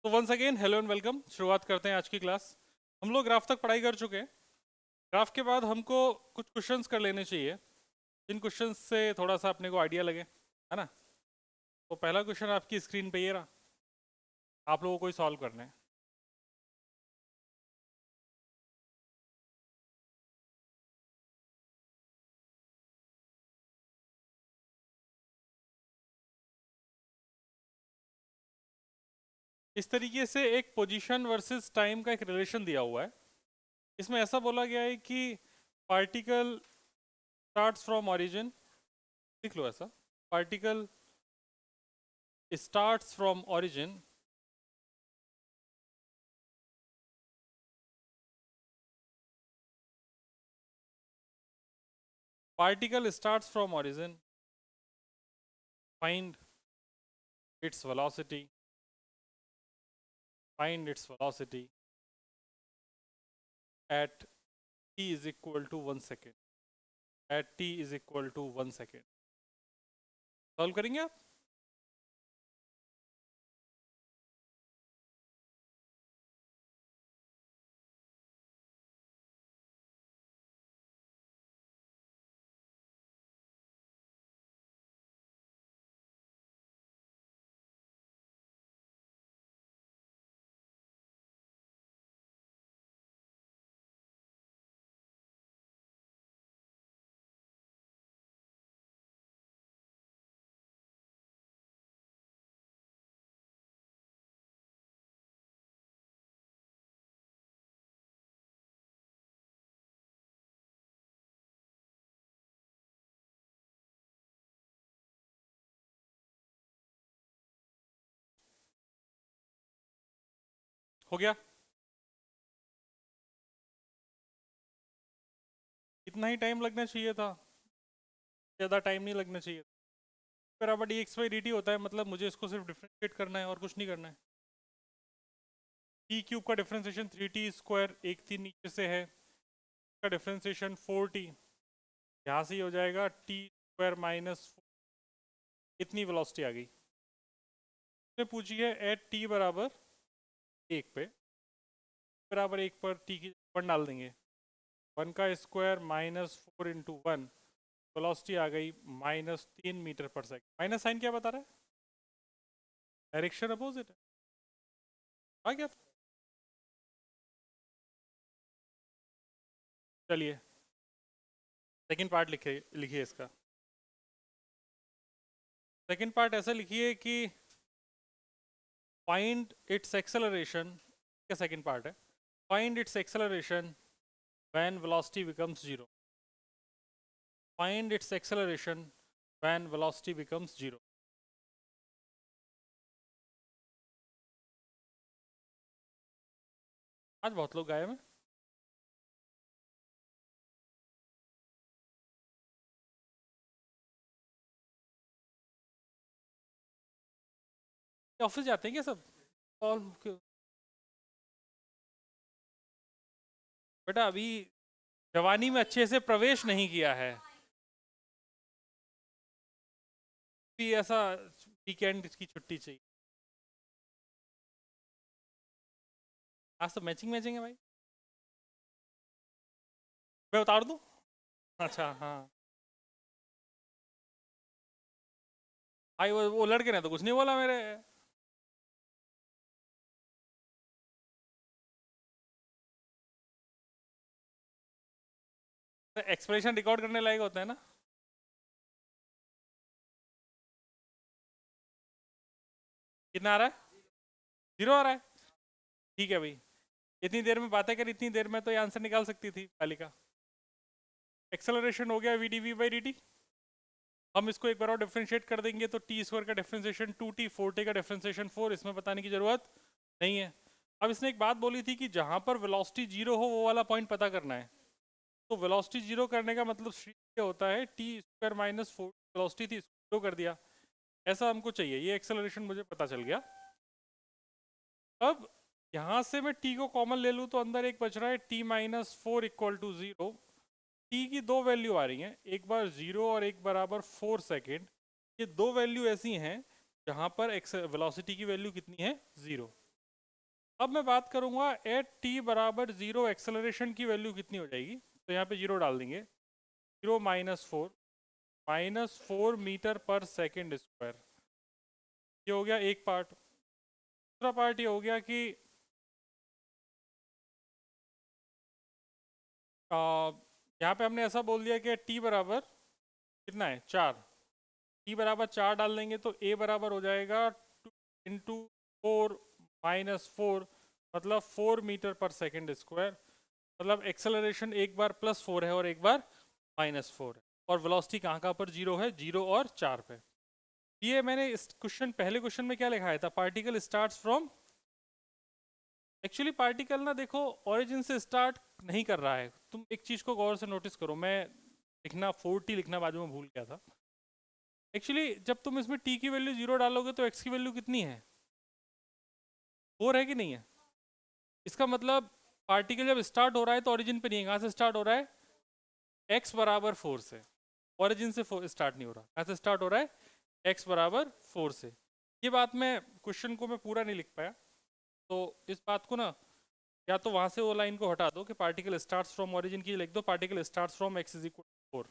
तो once again hello and welcome. शुरुआत करते हैं आज की क्लास। हम लोग ग्राफ तक पढ़ाई कर चुके हैं। ग्राफ के बाद हमको कुछ क्वेश्चंस कर लेने चाहिए जिन क्वेश्चंस से थोड़ा सा अपने को आइडिया लगे, है ना। तो पहला क्वेश्चन आपकी स्क्रीन पे ये रहा, आप लोगों को ही सॉल्व करना है। इस तरीके से एक पोजीशन वर्सेस टाइम का एक रिलेशन दिया हुआ है। इसमें ऐसा बोला गया है कि पार्टिकल स्टार्ट्स फ्रॉम ओरिजिन, लिख लो ऐसा, particle starts from origin particle starts from origin, find its velocity, find its velocity at t is equal to 1 second, at t is equal to 1 second। Solve करेंगे आप। हो गया, इतना ही time लगना चाहिए था, ज़्यादा टाइम नहीं लगना चाहिए। बराबर D X by D T होता है, मतलब मुझे इसको सिर्फ डिफ्रेंशिएट करना है और कुछ नहीं करना है। टी क्यूब का डिफ्रेंशिएशन 3t² एक तीन नीचे से है, का डिफ्रेंशिएशन 4t, यहाँ से ही हो जाएगा t² माइनस, इतनी वेलोसिटी आ गई। इसमें पूछी है एट टी बराबर एक पे, बराबर एक पर टी की 1 डाल देंगे, 1 का स्क्वायर माइनस 4 इंटू 1, वेलोसिटी आ गई -3 मीटर पर सेकंड। माइनस साइन क्या बता रहा है? डायरेक्शन अपोजिट है। आ गया। चलिए सेकंड पार्ट लिखिए इसका। सेकंड पार्ट ऐसा लिखिए कि फाइंड इट्स एक्सेलरेशन, का सेकंड पार्ट है, find its acceleration when velocity becomes zero, find its acceleration when velocity becomes zero. आज बहुत लोग गायब हैं। ऑफिस जाते हैं क्या सब? और बेटा अभी जवानी में अच्छे से प्रवेश नहीं किया है, भी ऐसा वीकेंड की छुट्टी चाहिए। आज तो मैचिंग मैचिंग है भाई, मैं उतार दूं? अच्छा हाँ। भाई वो लड़के ने तो कुछ नहीं बोला मेरे। एक्सप्रेशन रिकॉर्ड करने लायक होता है ना। कितना आ रहा है? जीरो आ रहा है। ठीक है भाई, इतनी देर में बातें कर, इतनी देर में तो ये आंसर निकाल सकती थी तालिका। एक्सेलरेशन हो गया V D V by D T. हम इसको एक बार और डिफ्रेंशिएट कर देंगे तो टी स्क्वायर का डिफ्रेंशिएशन 2t, 4t का डिफ्रेंशिएशन 4, इसमें बताने की जरूरत नहीं है। अब इसने एक बात बोली थी कि जहां पर वेलोसिटी जीरो हो वो वाला पॉइंट पता करना है। तो वेलोसिटी जीरो करने का मतलब ये होता है टी स्क्वायर माइनस 4, वेलोसिटी थी जीरो कर दिया, ऐसा हमको चाहिए। ये एक्सेलरेशन मुझे पता चल गया। अब यहाँ से मैं t को कॉमन ले लूँ तो अंदर एक बच रहा है t minus 4 equal to 0। T की दो वैल्यू आ रही हैं, एक बार 0 और एक बराबर 4 सेकेंड। ये दो वैल्यू ऐसी हैं जहाँ पर वेलोसिटी की वैल्यू कितनी है? 0। अब मैं बात करूंगा एट टी बराबर 0 एक्सेलरेशन की वैल्यू कितनी हो जाएगी। तो यहाँ पे 0 डाल देंगे, 0 -4 मीटर पर सेकेंड स्क्वायर। ये हो गया एक पार्ट। दूसरा पार्ट ये हो गया कि यहाँ पे हमने ऐसा बोल दिया कि टी बराबर कितना है 4, टी बराबर 4 डाल देंगे तो ए बराबर हो जाएगा 2 × 4 - 4, मतलब 4 मीटर पर सेकेंड स्क्वायर। मतलब एक्सेलरेशन एक बार +4 है और एक बार -4 है, और वेलोसिटी कहाँ कहाँ पर 0 है, 0 और 4 पे। ये मैंने इस क्वेश्चन, पहले क्वेश्चन में क्या लिखाया था, particle starts from, actually particle ना देखो ओरिजिन से स्टार्ट नहीं कर रहा है। तुम एक चीज को गौर से नोटिस करो, मैं लिखना 4t लिखना बाजू में भूल गया था। एक्चुअली जब तुम इसमें t की वैल्यू 0 डालोगे तो x की वैल्यू कितनी है, 4 है कि नहीं है। इसका मतलब पार्टिकल जब स्टार्ट हो रहा है तो ओरिजिन पे नहीं है, कहाँ से स्टार्ट हो रहा है, x बराबर 4 से। ओरिजिन से स्टार्ट नहीं हो रहा, कहाँ से स्टार्ट हो रहा है, x बराबर 4 से। ये बात मैं क्वेश्चन को मैं पूरा नहीं लिख पाया, तो इस बात को ना या तो वहां से वो लाइन को हटा दो कि पार्टिकल स्टार्ट्स फ्रॉम ओरिजिन की, लिख दो पार्टिकल स्टार्ट्स फ्रॉम x = 4।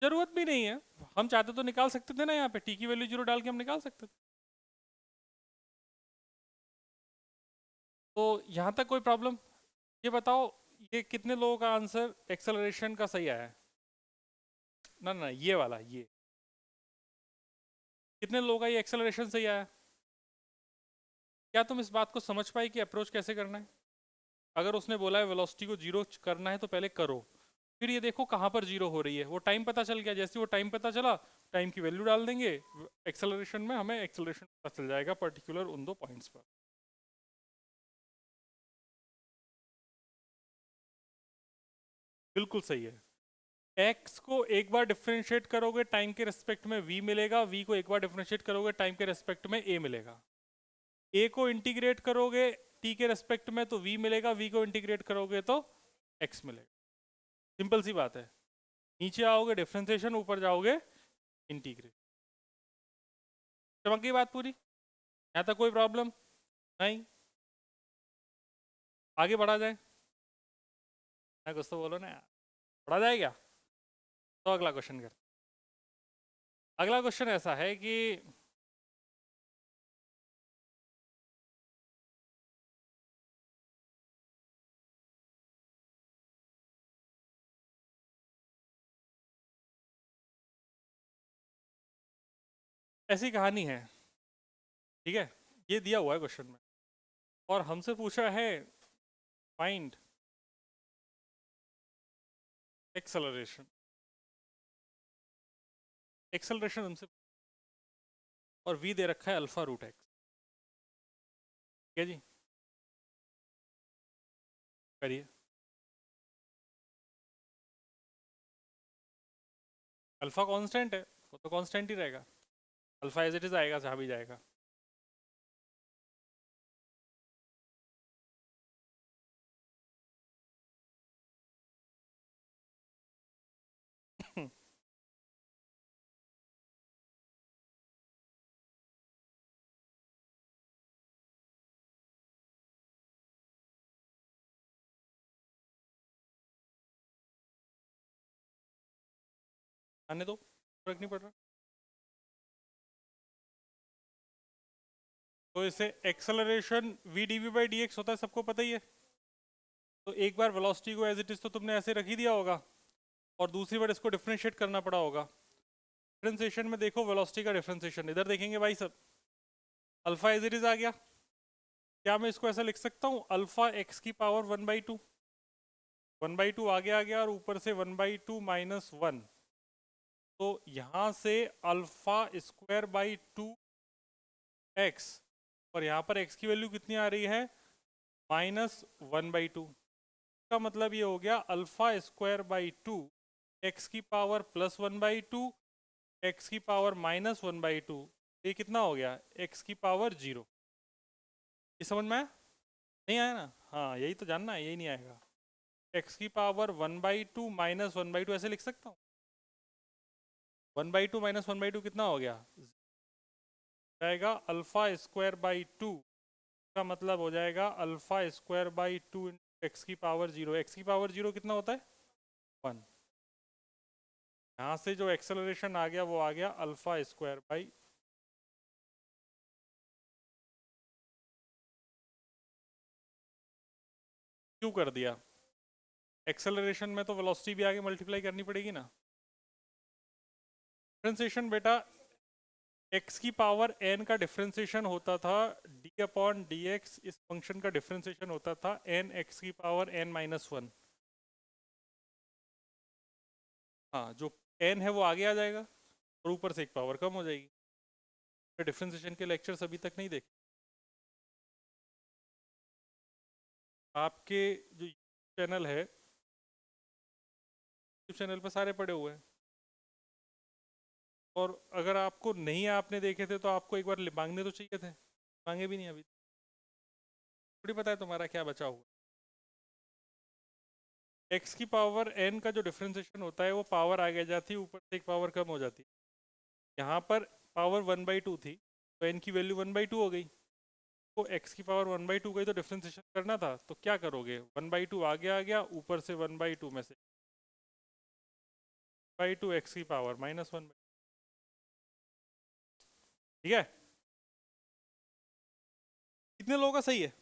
जरूरत भी नहीं है, हम चाहते तो निकाल सकते थे ना, यहाँ पे t की वैल्यू 0 डाल के हम निकाल सकते थे। तो यहाँ तक कोई प्रॉब्लम। ये बताओ ये कितने लोगों का आंसर एक्सेलरेशन का सही आया है, ना ना ये वाला, ये कितने लोगों का ये एक्सेलरेशन सही आया। क्या तुम इस बात को समझ पाए कि अप्रोच कैसे करना है। अगर उसने बोला है वेलोसिटी को 0 करना है तो पहले करो, फिर ये देखो कहाँ पर 0 हो रही है, वो टाइम पता चल गया, जैसे वो टाइम पता चला टाइम की वैल्यू डाल देंगे, एक्सेलरेशन में हमें एक्सेलरेशन पता चल जाएगा पर्टिकुलर उन दो पॉइंट्स पर। बिल्कुल सही है। x को एक बार डिफरेंशिएट करोगे टाइम के रेस्पेक्ट में v मिलेगा, v को एक बार डिफरेंशिएट करोगे टाइम के रेस्पेक्ट में a मिलेगा। a को इंटीग्रेट करोगे t के रेस्पेक्ट में तो v मिलेगा, v को इंटीग्रेट करोगे तो x मिलेगा। सिंपल सी बात है, नीचे आओगे डिफरेंशिएशन, ऊपर जाओगे इंटीग्रेट। चमक गई बात पूरी, यहाँ तक कोई प्रॉब्लम नहीं। आगे बढ़ा जाए ना, कुछ तो बोलो ना यार, बढ़ा जाए क्या। तो अगला क्वेश्चन कर, अगला क्वेश्चन ऐसा है कि ऐसी कहानी है, ठीक है, ये दिया हुआ है क्वेश्चन में और हमसे पूछा है फाइंड एक्सेलरेशन। एक्सेलरेशन हमसे, और v दे रखा है α√x। ठीक है जी, करिए। अल्फा कांस्टेंट है, वो तो कांस्टेंट ही रहेगा, अल्फा एज इट इज आएगा जहाँ भी जाएगा। आने दो, फर्क नहीं पड़ रहा। तो इसे एक्सेलरेशन v dv/dx होता है, सबको पता ही है। तो एक बार वेलोसिटी को एज इट इज तो तुमने ऐसे रख ही दिया होगा, और दूसरी बार इसको डिफरेंशिएट करना पड़ा होगा। डिफरेंशिएशन में देखो वेलोसिटी का डिफरेंशिएशन इधर देखेंगे भाई सब, अल्फा एज इट इज आ गया। क्या मैं इसको ऐसा लिख सकता हूँ, अल्फा x की पावर 1/2, 1/2 आगे आ गया और ऊपर से 1/2 - 1, तो यहाँ से अल्फा स्क्वायर बाई 2x, और यहाँ पर x की वैल्यू कितनी आ रही है, -1/2। का मतलब ये हो गया अल्फा स्क्वायर बाई 2 x की पावर +1/2 x की पावर -1/2, ये कितना हो गया, x की पावर 0। ये समझ में आया, नहीं आया ना, हाँ यही तो जानना है, यही नहीं आएगा। एक्स की पावर 1/2 माइनस 1/2 ऐसे लिख सकता हूँ। 1/2 माइनस 1/2 कितना हो गया, जाएगा अल्फा स्क्वायर बाई 2, का मतलब हो जाएगा अल्फा स्क्वायर बाई 2 एक्स की पावर 0। एक्स की पावर 0 कितना होता है, 1। यहाँ से जो एक्सेलरेशन आ गया वो आ गया अल्फा स्क्वायर बाई, क्यों कर दिया, एक्सेलरेशन में तो वेलोसिटी भी आगे मल्टीप्लाई करनी पड़ेगी ना। डिफरेंशिएशन बेटा x की पावर n का डिफरेंशिएशन होता था d अपॉन डी एक्स, इस फंक्शन का डिफरेंशिएशन होता था n x की पावर n-1। हाँ, जो n है वो आगे आ जाएगा और ऊपर से एक पावर कम हो जाएगी। तो डिफरेंशिएशन के लेक्चर्स अभी तक नहीं देखे आपके, जो चैनल है यूट्यूब चैनल पर सारे पड़े हुए हैं, और अगर आपको नहीं आपने देखे थे तो आपको एक बार मांगने तो चाहिए थे, मांगे भी नहीं अभी, थोड़ी पता है तुम्हारा क्या बचा हुआ। x की पावर n का जो डिफरेंशिएशन होता है वो पावर आगे जाती है, ऊपर से एक पावर कम हो जाती है। यहाँ पर पावर 1/2 थी तो n की वैल्यू 1/2 हो गई, तो x की पावर 1/2 गई तो डिफरेंशिएशन करना था, तो क्या करोगे, 1/2 आगे आ गया, ऊपर से 1/2 में से 1/2 x की पावर -1, ठीक है। कितने लोगों का सही है,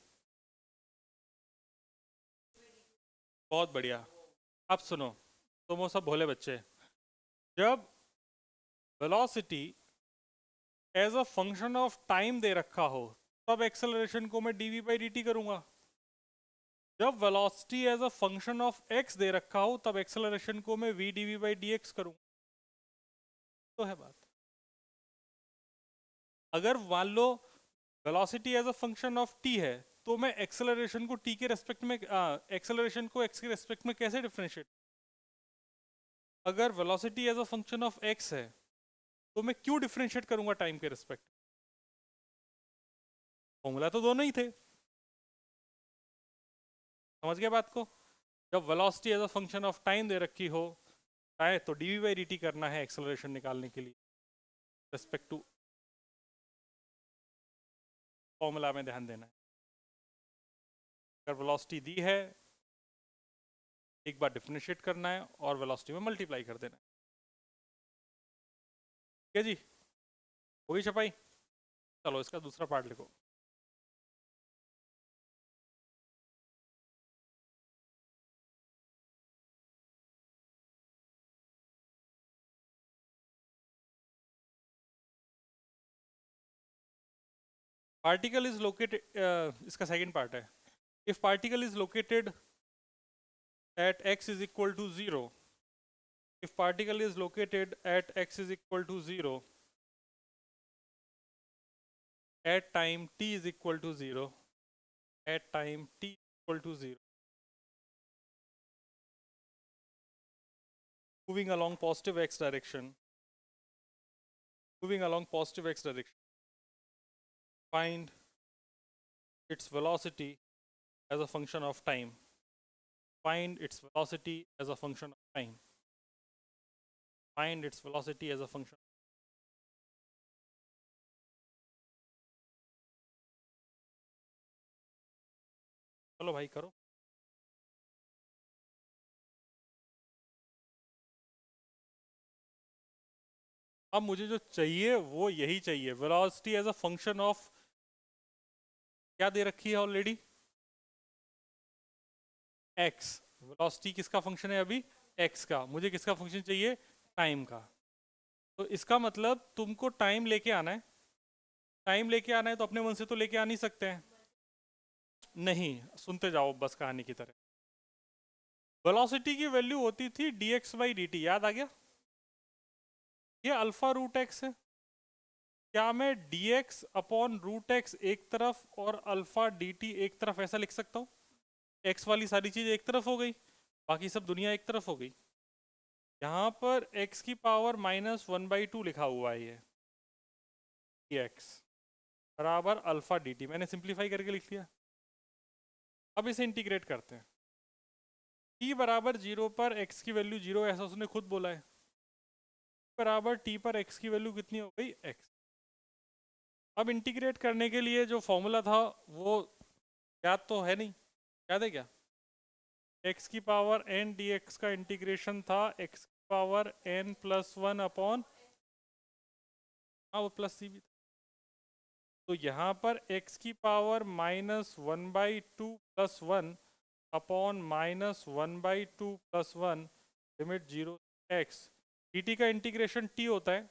बहुत बढ़िया। अब सुनो, तुम वो सब भोले बच्चे, जब velocity as a function of time दे रखा हो तब एक्सेलरेशन को मैं dv बाई dt करूंगा, जब velocity as a function of x दे रखा हो तब एक्सेलरेशन को मैं v dv बाई dx करूंगा। तो है बात, अगर मान लो velocity as a function of t है तो मैं एक्सेलरेशन को t के रेस्पेक्ट में, एक्सेलरेशन को x के रेस्पेक्ट में कैसे डिफरेंशिएट, अगर velocity as a function of x है तो मैं क्यों डिफरेंशिएट करूंगा टाइम के रेस्पेक्ट, फॉर्मूला तो दोनों ही थे, समझ गए बात को। जब velocity as a function of time दे रखी हो आए तो dv बाई dt करना है एक्सेलरेशन निकालने के लिए, रेस्पेक्ट टू फॉर्मूला में ध्यान देना है। अगर वेलोसिटी दी है एक बार डिफरेंशिएट करना है और वेलोसिटी में मल्टीप्लाई कर देना है, ठीक है जी, होगी छपाई। चलो इसका दूसरा पार्ट लिखो। पार्टिकल इज लोकेटेड, इसका सेकंड पार्ट है, if particle is located at x is equal to 0, if particle is located at x is equal to 0 at time t is equal to 0, at time t equal to 0, moving along positive x direction, moving along positive x direction, find its velocity as a function of time, find its velocity as a function of time, find its velocity as a function। चलो भाई करो। अब मुझे जो चाहिए वो यही चाहिए, velocity as a function of, क्या दे रखी है ऑलरेडी, x। वेलोसिटी किसका फंक्शन है अभी, x का, मुझे किसका फंक्शन चाहिए, टाइम का। तो इसका मतलब तुमको टाइम लेके आना है, टाइम लेके आना है तो अपने मन से तो लेके आ नहीं सकते हैं, नहीं, सुनते जाओ बस कहानी की तरह। वेलोसिटी की वैल्यू होती थी dx बाई dt, याद आ गया, ये अल्फा रूट एक्स है, क्या मैं dx अपॉन रूट एक्स एक तरफ और अल्फा dt एक तरफ ऐसा लिख सकता हूँ, x वाली सारी चीज एक तरफ हो गई, बाकी सब दुनिया एक तरफ हो गई। यहाँ पर x की पावर -1/2 लिखा हुआ है, ये dx बराबर अल्फा dt, मैंने सिंप्लीफाई करके लिख लिया। अब इसे इंटीग्रेट करते हैं, t बराबर 0 पर x की वैल्यू 0, ऐसा उसने खुद बोला है। बराबर t पर x की वैल्यू कितनी हो गई, x। अब इंटीग्रेट करने के लिए जो फॉर्मूला था वो याद तो है नहीं, याद है क्या? x की पावर n dx का इंटीग्रेशन था x की power n plus one upon, हाँ वो प्लस सी भी था। तो यहाँ पर x की power -1/2 plus one upon -1/2 plus one, limit 0 x, dt का इंटीग्रेशन t होता है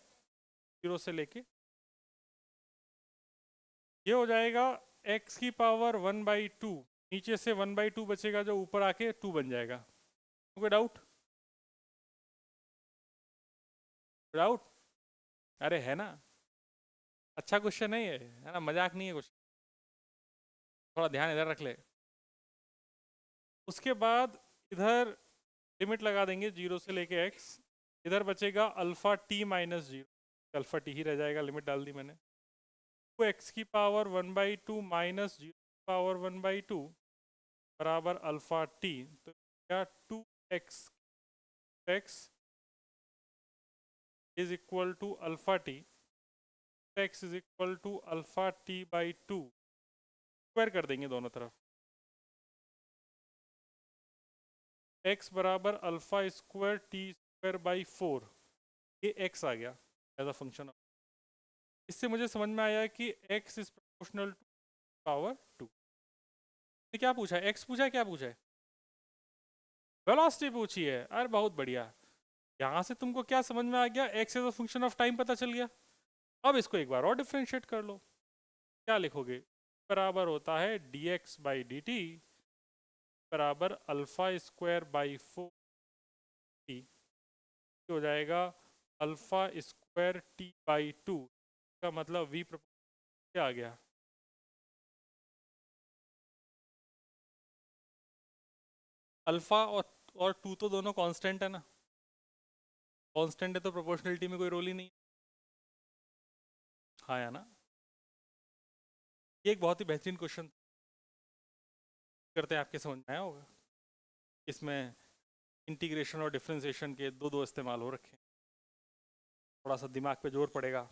0 से लेके, ये हो जाएगा x की पावर 1/2, नीचे से 1/2 बचेगा जो ऊपर आके 2 बन जाएगा। कोई डाउट? डाउट? अरे है ना, अच्छा क्वेश्चन है ना, मजाक नहीं है कुछ, थोड़ा ध्यान इधर रख ले। उसके बाद इधर लिमिट लगा देंगे 0 से लेके x, इधर बचेगा alpha t minus 0, alpha t ही रह जाएगा, लिमिट डाल दी मैंने। तो x की पावर 1/2 माइनस 0 पावर 1/2 बराबर अल्फा t, तो क्या 2x x is equal to alpha T, x is equal to alpha t by 2, square कर देंगे दोनों तरफ, x बराबर alpha square t square by 4, ये x आ गया एज अ फंक्शन ऑफ। इससे मुझे समझ में आया कि x is proportional to power 2। क्या पूछा है, x पूछा है, क्या पूछा है? वेलोसिटी पूछी है, अरे बहुत बढ़िया। यहाँ से तुमको क्या समझ में आ गया, x as a function of time पता चल गया। अब इसको एक बार और डिफ्रेंशिएट कर लो, क्या लिखोगे, बराबर होता है dx बाई डी टी बराबर अल्फा स्क्वायर बाई 4 टी, हो जाएगा अल्फा स्क्वायर टी बाई 2, का मतलब v क्या आ गया, अल्फा और 2 तो दोनों कांस्टेंट है ना, कांस्टेंट है तो प्रोपोर्शनलिटी में कोई रोल ही नहीं। हाँ या ना, ये एक बहुत ही बेहतरीन क्वेश्चन, करते हैं आपके समझ में आया होगा। इसमें इंटीग्रेशन और डिफरेंशिएशन के दो दो इस्तेमाल हो रखे हैं, थोड़ा सा दिमाग पे जोर पड़ेगा।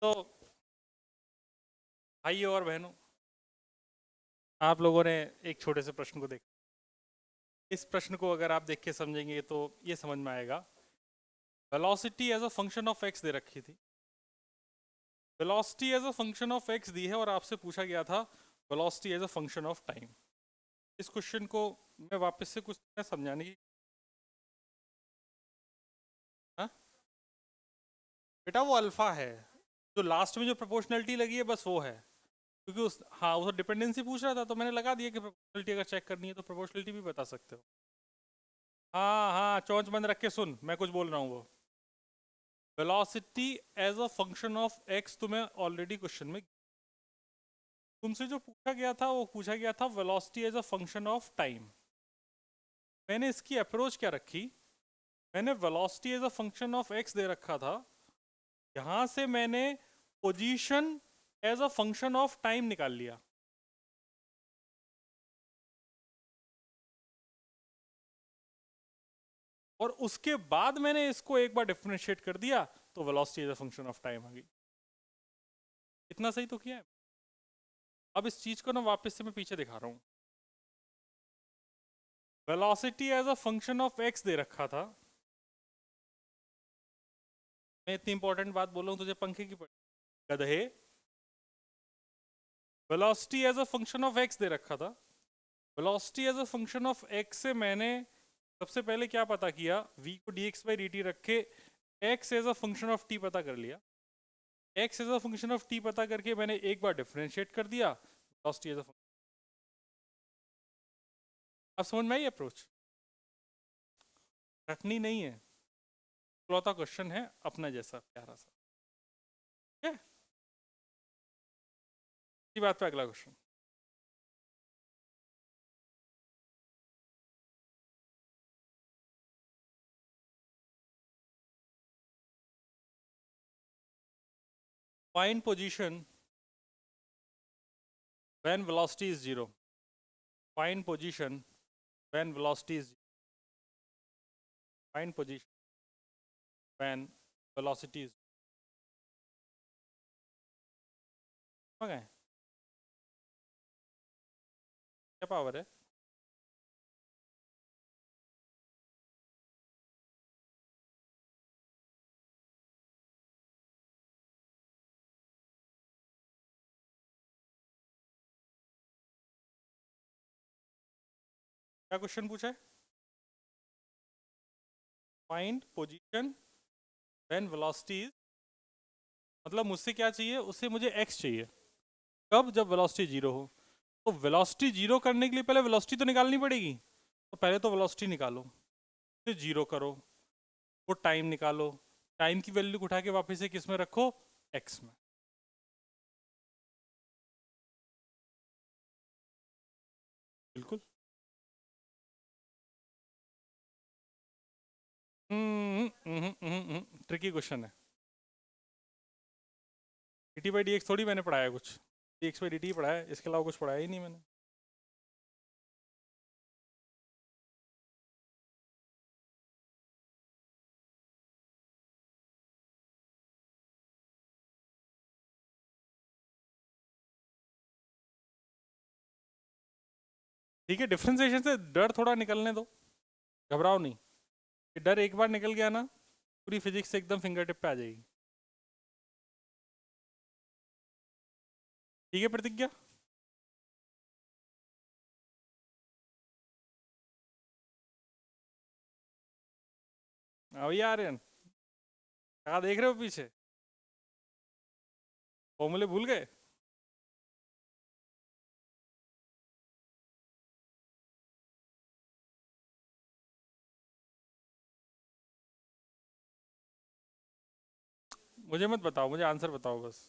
तो भाइयों और बहनों, आप लोगों ने एक छोटे से प्रश्न को देखा। इस प्रश्न को अगर आप देख के समझेंगे तो ये समझ में आएगा। Velocity as a function of X दे रखी थी, velocity as a function of X दी है, और आपसे पूछा गया था velocity as a function of time. इस क्वेश्चन को मैं वापस से कुछ समझाने की। हाँ बेटा, वो अल्फा है, जो लास्ट में जो प्रोपोर्शनलिटी लगी है बस वो है, क्योंकि उस हाँ वो डिपेंडेंसी पूछ रहा था तो मैंने लगा दिया कि प्रोपोर्शनलिटी अगर चेक करनी है तो प्रोपोर्शनलिटी भी बता सकते हो। हाँ हाँ, चोंच बंद रख के सुन, मैं कुछ बोल रहा हूँ। वो velocity as a function of X तुम्हें ऑलरेडी क्वेश्चन में तुमसे जो पूछा गया था, वो पूछा गया था velocity as a function of time. मैंने इसकी अप्रोच क्या रखी, मैंने velocity as a function of X दे रखा था, यहां से मैंने position as a function of time निकाल लिया। और उसके बाद मैंने इसको एक बार डिफरेंशिएट कर दिया तो velocity as a function of time आ गई। इतना सही तो किया है। अब इस चीज को ना वापस से मैं पीछे दिखा रहा हूं। Velocity as a function of X दे रखा था। मैं इतनी इंपॉर्टेंट बात बोल रहा हूं तुझे पंखे की पड़ी, गधे। Velocity as a function of X दे रखा था। Velocity as a function of X से मैंने सबसे पहले क्या पता किया, v को dx बाई dt रख के x as a function of t पता कर लिया। x as a function of t पता करके मैंने एक बार डिफरेंशिएट कर दिया वेलोसिटी एज अ फंक्शन। अब समझ में आई अप्रोच? रटनी नहीं है, इकलौता क्वेश्चन है अपना जैसा प्यारा सा। ठीक है, इसी बात पे अगला question. Find position when velocity is zero. Find position when velocity is find position when velocity is okay. क्या पावर है? क्या क्वेश्चन पूछा है? Find position when velocity is, मतलब मुझसे क्या चाहिए, उससे मुझे एक्स चाहिए। कब? जब वेलोसिटी जीरो हो। तो वेलोसिटी जीरो करने के लिए पहले वेलोसिटी तो निकालनी पड़ेगी, तो पहले तो वेलोसिटी निकालो, फिर जीरो करो, वो टाइम निकालो, टाइम की वैल्यू को उठा के वापस से किस में रखो, एक्स में। बिल्कुल। ट्रिकी क्वेश्चन है। D T by D x थोड़ी मैंने पढ़ाया कुछ, D X by D T पढ़ाया है, इसके अलावा कुछ पढ़ाया ही नहीं मैंने। ठीक है, डिफ्रेंसिएशन से डर थोड़ा निकलने दो, घबराओ नहीं। ये डर एक बार निकल गया ना, पूरी फिजिक्स एकदम फिंगर टिप पे आ जाएगी। ठीक है प्रतिज्ञा? अभी आर्यन, क्या देख रहे हो पीछे? फॉर्मूले भूल गए? मुझे मत बताओ, मुझे आंसर बताओ बस।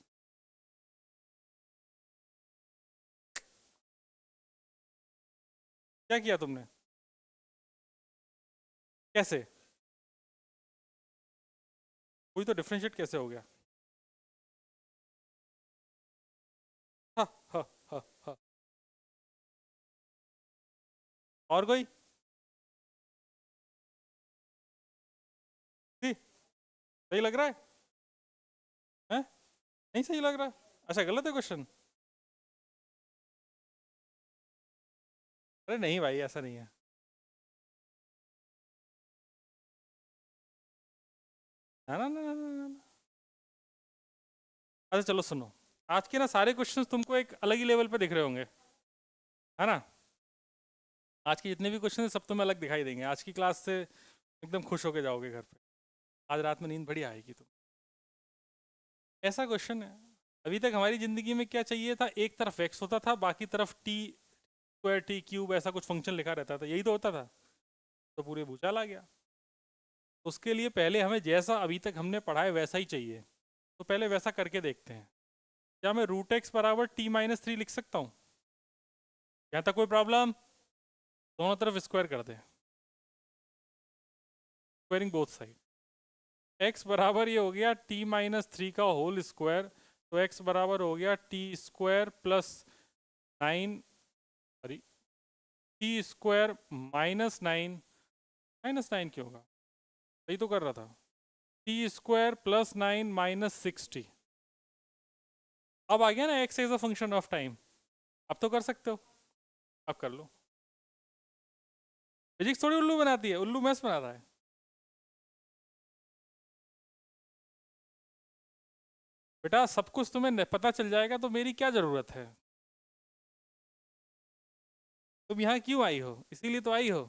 क्या किया तुमने? कैसे? कोई तो डिफरेंशिएट कैसे हो गया? हा हा हा हा। और कोई? सही लग रहा है? हैं? नहीं सही लग रहा? अच्छा गलत है क्वेश्चन? अरे नहीं भाई ऐसा नहीं है। ना ना ना ना ना ना। अच्छा चलो सुनो, आज के ना सारे क्वेश्चंस तुमको एक अलग ही लेवल पे दिख रहे होंगे, है ना? आज के जितने भी क्वेश्चन हैं सब तुम्हें अलग दिखाई देंगे। आज की क्लास से एकदम खुश होके जाओगे घर पे, आज रात में नींद बड़ी आएगी तुम। ऐसा क्वेश्चन है, अभी तक हमारी ज़िंदगी में क्या चाहिए था, एक तरफ एक्स होता था, बाकी तरफ टी स्क्वायर टी क्यूब ऐसा कुछ फंक्शन लिखा रहता था, यही तो होता था। तो पूरे भूचाल आ गया। उसके लिए पहले हमें जैसा अभी तक हमने पढ़ा है वैसा ही चाहिए। तो पहले वैसा करके देखते हैं। क्या मैं रूट एक्स बराबर टी माइनस थ्री लिख सकता हूँ? यहाँ तक कोई प्रॉब्लम? दोनों तरफ स्क्वायर कर दें, स्क्वायरिंग बोथ साइड। एक्स बराबर ये हो गया टी माइनस थ्री का होल स्क्वायर, तो एक्स बराबर हो गया T square plus 9, sorry, T square -9, -9 क्यों होगा, सही तो कर रहा था, टी स्क्वायर प्लस 9 - 60। अब आ गया ना X as a function of time, अब तो कर सकते हो, अब कर लो। फिजिक्स थोड़ी उल्लू बनाती है, उल्लू मैथ्स बनाता है। बेटा सब कुछ तुम्हें पता चल जाएगा तो मेरी क्या ज़रूरत है? तुम यहाँ क्यों आई हो? इसीलिए तो आई हो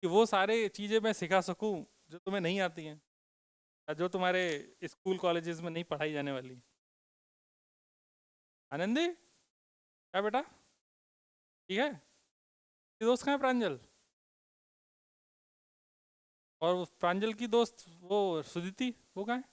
कि वो सारे चीज़ें मैं सिखा सकूं जो तुम्हें नहीं आती हैं, या जो तुम्हारे स्कूल कॉलेजेस में नहीं पढ़ाई जाने वाली। आनंदी, क्या बेटा? ठीक है? ये दोस्त कहाँ है प्रांजल? और वो प्रांजल की दोस्त वो सुदीति, वो कहाँ है?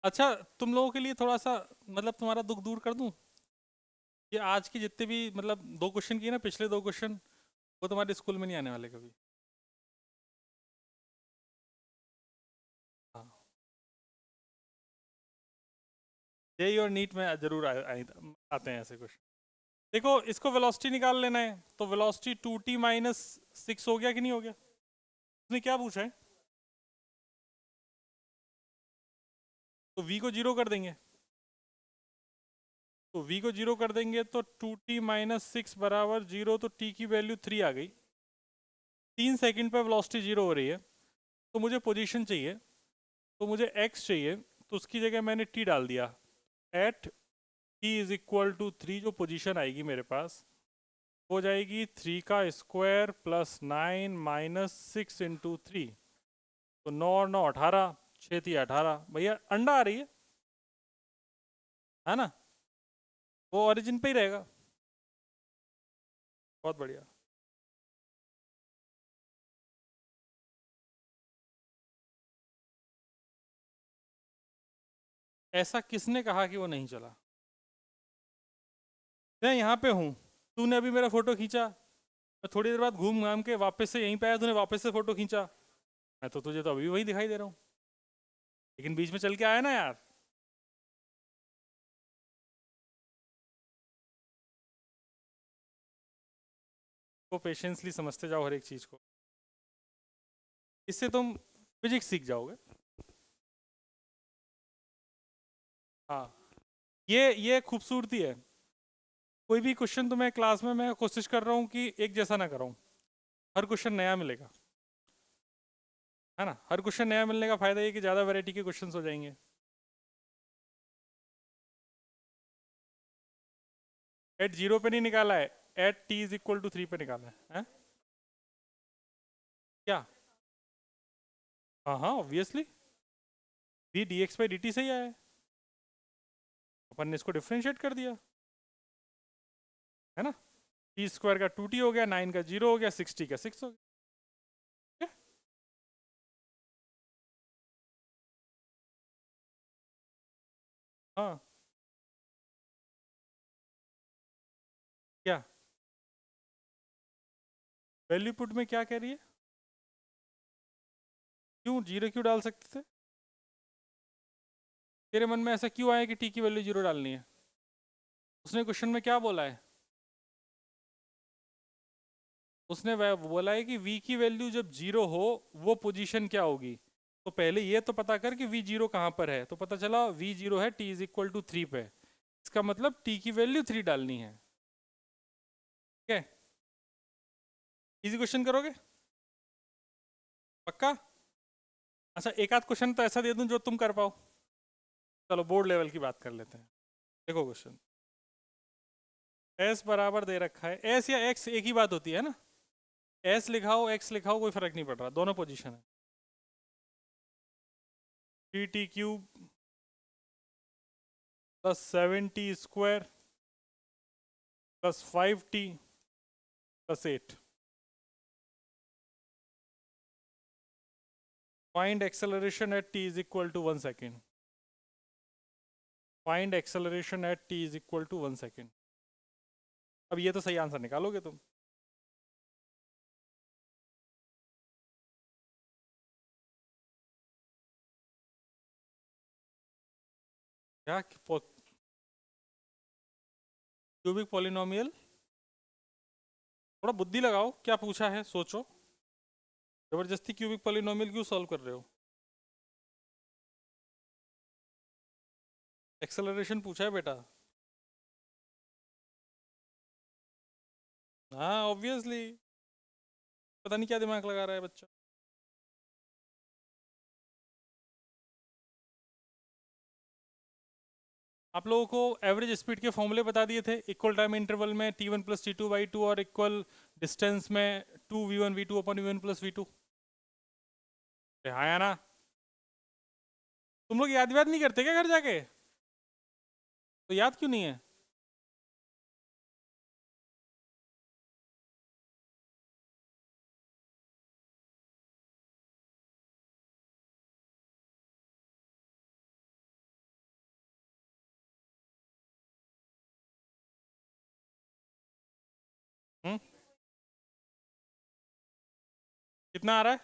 अच्छा, तुम लोगों के लिए थोड़ा सा मतलब तुम्हारा दुख दूर कर दूं, ये आज के जितने भी मतलब दो क्वेश्चन किए ना, पिछले दो क्वेश्चन, वो तुम्हारे स्कूल में नहीं आने वाले कभी। हाँ, जेई और नीट में जरूर आते हैं ऐसे क्वेश्चन। देखो इसको वेलोसिटी निकाल लेना है, तो वेलोसिटी 2t - 6 हो गया कि नहीं हो गया? उसने क्या पूछा है? तो v को जीरो कर देंगे, तो v को जीरो कर देंगे तो 2t - 6 बराबर जीरो, तो t की वैल्यू 3 आ गई। 3 सेकंड पे वेलोसिटी जीरो हो रही है, तो मुझे पोजीशन चाहिए, तो मुझे x चाहिए, तो उसकी जगह मैंने t डाल दिया। At t is equal to 3, जो पोजीशन आएगी मेरे पास हो जाएगी 3 का स्क्वायर प्लस 9 - 6 × 3, तो 9 और 9 18, 6 × 3 = 18। भैया अंडा आ रही है ना? वो ओरिजिन पे ही रहेगा। बहुत बढ़िया। ऐसा किसने कहा कि वो नहीं चला? मैं यहाँ पे हूँ, तूने अभी मेरा फोटो खींचा, मैं थोड़ी देर बाद घूम घाम के वापस से यहीं पे आया, तूने वापस से फोटो खींचा, मैं तो तुझे तो अभी वही दिखाई दे रहा हूँ, लेकिन बीच में चल के आया ना यार। वो पेशेंसली समझते जाओ हर एक चीज़ को, इससे तुम फिजिक्स सीख जाओगे। हाँ, ये खूबसूरती है। कोई भी क्वेश्चन तुम्हें क्लास में मैं कोशिश कर रहा हूँ कि एक जैसा ना कराऊँ, हर क्वेश्चन नया मिलेगा, है ना? हर क्वेश्चन नया मिलने का फायदा ये कि ज़्यादा वैरायटी के क्वेश्चंस हो जाएंगे। एट जीरो पे नहीं निकाला है, at T is equal to 3 पे निकाला है? क्या? हाँ हाँ obviously, V D X by D T से ही आया है, अपन ने इसको डिफ्रेंशिएट कर दिया, है ना? टी स्क्वायर का 2t हो गया, 9 का 0 हो गया, 60 का 6 हो गया। ठीक है? हाँ, क्या वैल्यू पुट में क्या कह रही है? क्यों जीरो क्यों डाल सकते थे? तेरे मन में ऐसा क्यों आया कि टी की वैल्यू 0 डालनी है? उसने क्वेश्चन में क्या बोला है? उसने वह बोला है कि v की वैल्यू जब 0 हो वो पोजीशन क्या होगी। तो पहले ये तो पता कर कि v0 कहाँ पर है। तो पता चला v0 है t इज इक्वल टू 3 पे। इसका मतलब t की वैल्यू 3 डालनी है। ठीक है, इजी क्वेश्चन करोगे पक्का? अच्छा, एक आध क्वेश्चन तो ऐसा दे दूं जो तुम कर पाओ। चलो बोर्ड लेवल की बात कर लेते हैं। देखो क्वेश्चन, s बराबर दे रखा है, s या x एक ही बात होती है ना। s लिखाओ x लिखाओ कोई फर्क नहीं पड़ रहा, दोनों पोजीशन है। 3t cube plus 7t square plus 5t plus 8। Find acceleration at t is equal to 1 second. Find acceleration at t is equal to 1 second. अब ये तो सही आंसर निकालोगे तुम। क्या क्यूबिक पॉलिनोमियल? थोड़ा बुद्धि लगाओ, क्या पूछा है सोचो। जबरदस्ती क्यूबिक पॉलिनोमियल क्यों सॉल्व कर रहे हो? एक्सेलरेशन पूछा है बेटा। हाँ ऑब्वियसली, पता नहीं क्या दिमाग लगा रहा है बच्चा। आप लोगों को एवरेज स्पीड के फॉर्मूले बता दिए थे। इक्वल टाइम इंटरवल में t1 प्लस t2/2 और इक्वल डिस्टेंस में 2v1 v2 upon v1 plus v2। हाँ ना, तुम लोग याद नहीं करते क्या घर जाके? तो याद क्यों नहीं है? कितना आ रहा है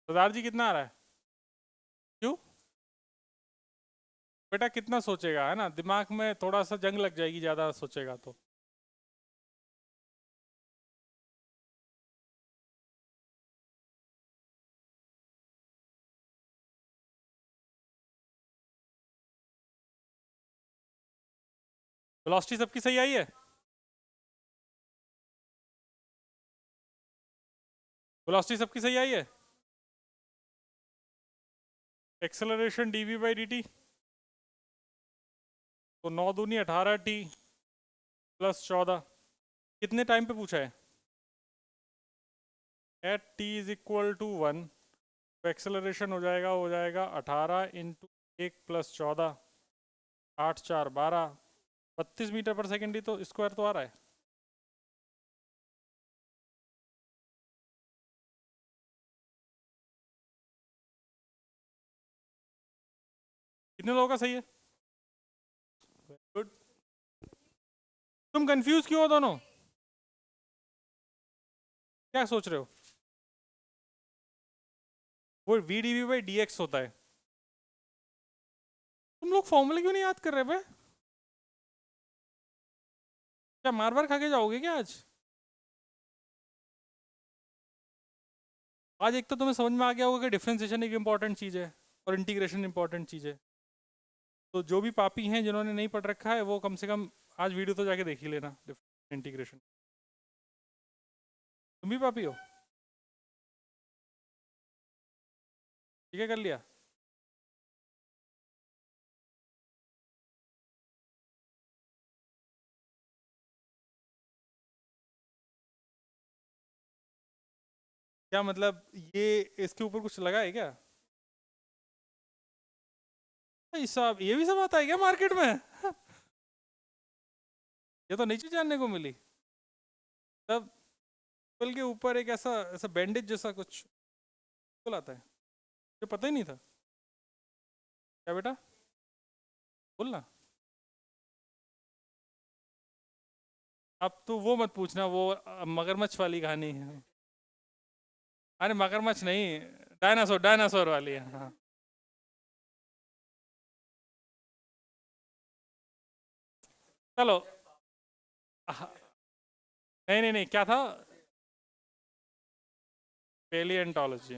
सरदार जी, कितना आ रहा है? क्यों बेटा, कितना सोचेगा, है ना, दिमाग में थोड़ा सा जंग लग जाएगी ज्यादा सोचेगा तो। वेलोसिटी सबकी सही आई है? वेलोसिटी सबकी सही आई है? एक्सेलरेशन dv/dt, तो 9 दूनी 18t प्लस 14। कितने टाइम पे पूछा है? At t is equal to 1। तो एक्सेलरेशन हो जाएगा 18 इंटू 1 + 14, 8 4 12, 32 मीटर पर सेकेंड ही तो स्क्वायर तो आ रहा है। कितने लोगों का सही है? गुड। तुम कंफ्यूज क्यों हो दोनों? क्या सोच रहे हो? वो v/dv/dx होता है। तुम लोग फॉर्मूले क्यों नहीं याद कर रहे बे? क्या मार मार खा के जाओगे क्या आज? आज एक तो तुम्हें समझ में आ गया होगा कि डिफरेंशिएशन एक इंपॉर्टेंट चीज़ है और इंटीग्रेशन इंपॉर्टेंट चीज़ है। तो जो भी पापी हैं जिन्होंने नहीं पढ़ रखा है वो कम से कम आज वीडियो तो जाके देख ही लेना इंटीग्रेशन। तुम भी पापी हो? ठीक है, कर लिया। क्या मतलब, ये इसके ऊपर कुछ लगा है क्या? भाई साहब, ये भी सब आता है क्या मार्केट में? ये तो नई चीज जानने को मिली। तब टेबल के ऊपर एक ऐसा ऐसा बैंडेज जैसा कुछ तो आता है, मुझे पता ही नहीं था। क्या बेटा? बोलना। अब तो वो मत पूछना, वो मगरमच्छ वाली कहानी है। अरे मगरमच्छ नहीं, डायनासोर, डायनासोर वाली है हाँ। चलो। नहीं नहीं नहीं, क्या था? पेलियंटोलॉजी।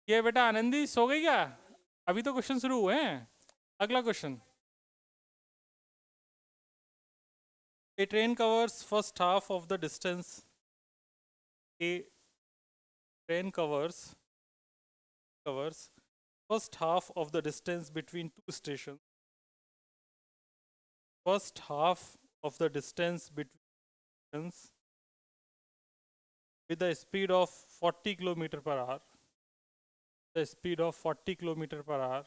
ये बेटा आनंदी सो गई क्या? अभी तो क्वेश्चन शुरू हुए हैं। अगला question. A train covers first half of the distance. A train covers first half of the distance between two stations. First half of the distance between stations with a speed of 40 kilometer per hour. The speed of 40 kilometer per hour.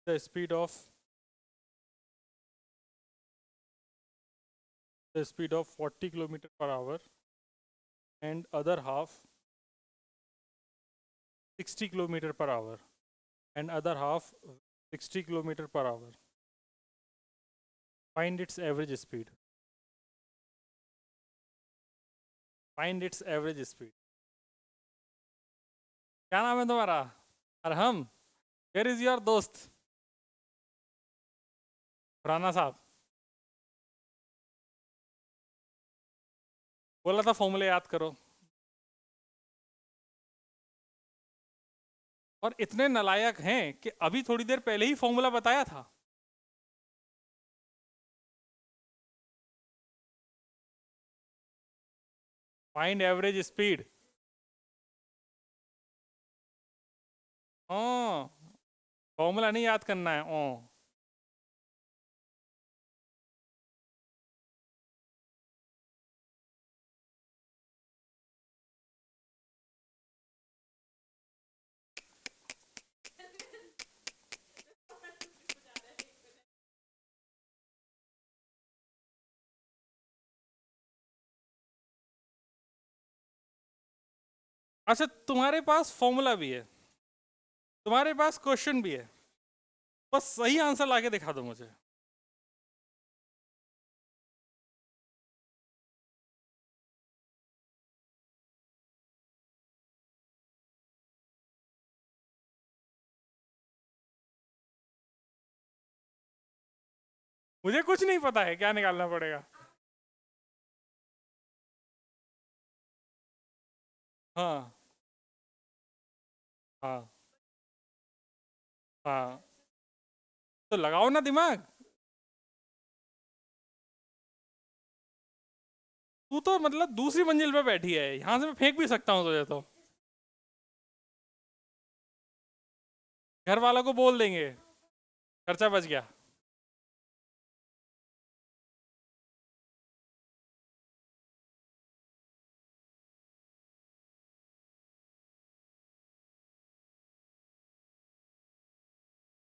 The speed of 40 kilometer per hour, and other half 60 kilometer per hour, and other half 60 kilometer per hour. Find its average speed. Find its average speed. क्या नाम है तुम्हारा? Arham. Where is your दोस्त? खुराना साहब। बोला था फॉर्मूले याद करो। और इतने नालायक हैं कि अभी थोड़ी देर पहले ही फॉर्मूला बताया था। Find average speed. ओ, फॉर्मूला नहीं याद करना है। ओ, अच्छा तुम्हारे पास फॉर्मूला भी है, तुम्हारे पास क्वेश्चन भी है, बस सही आंसर लाके दिखा दो मुझे। मुझे कुछ नहीं पता है क्या निकालना पड़ेगा। हाँ हाँ हाँ, तो लगाओ ना दिमाग। तू तो मतलब दूसरी मंजिल पे बैठी है, यहां से मैं फेंक भी सकता हूँ तुझे तो। घर वालों को बोल देंगे, खर्चा बच गया।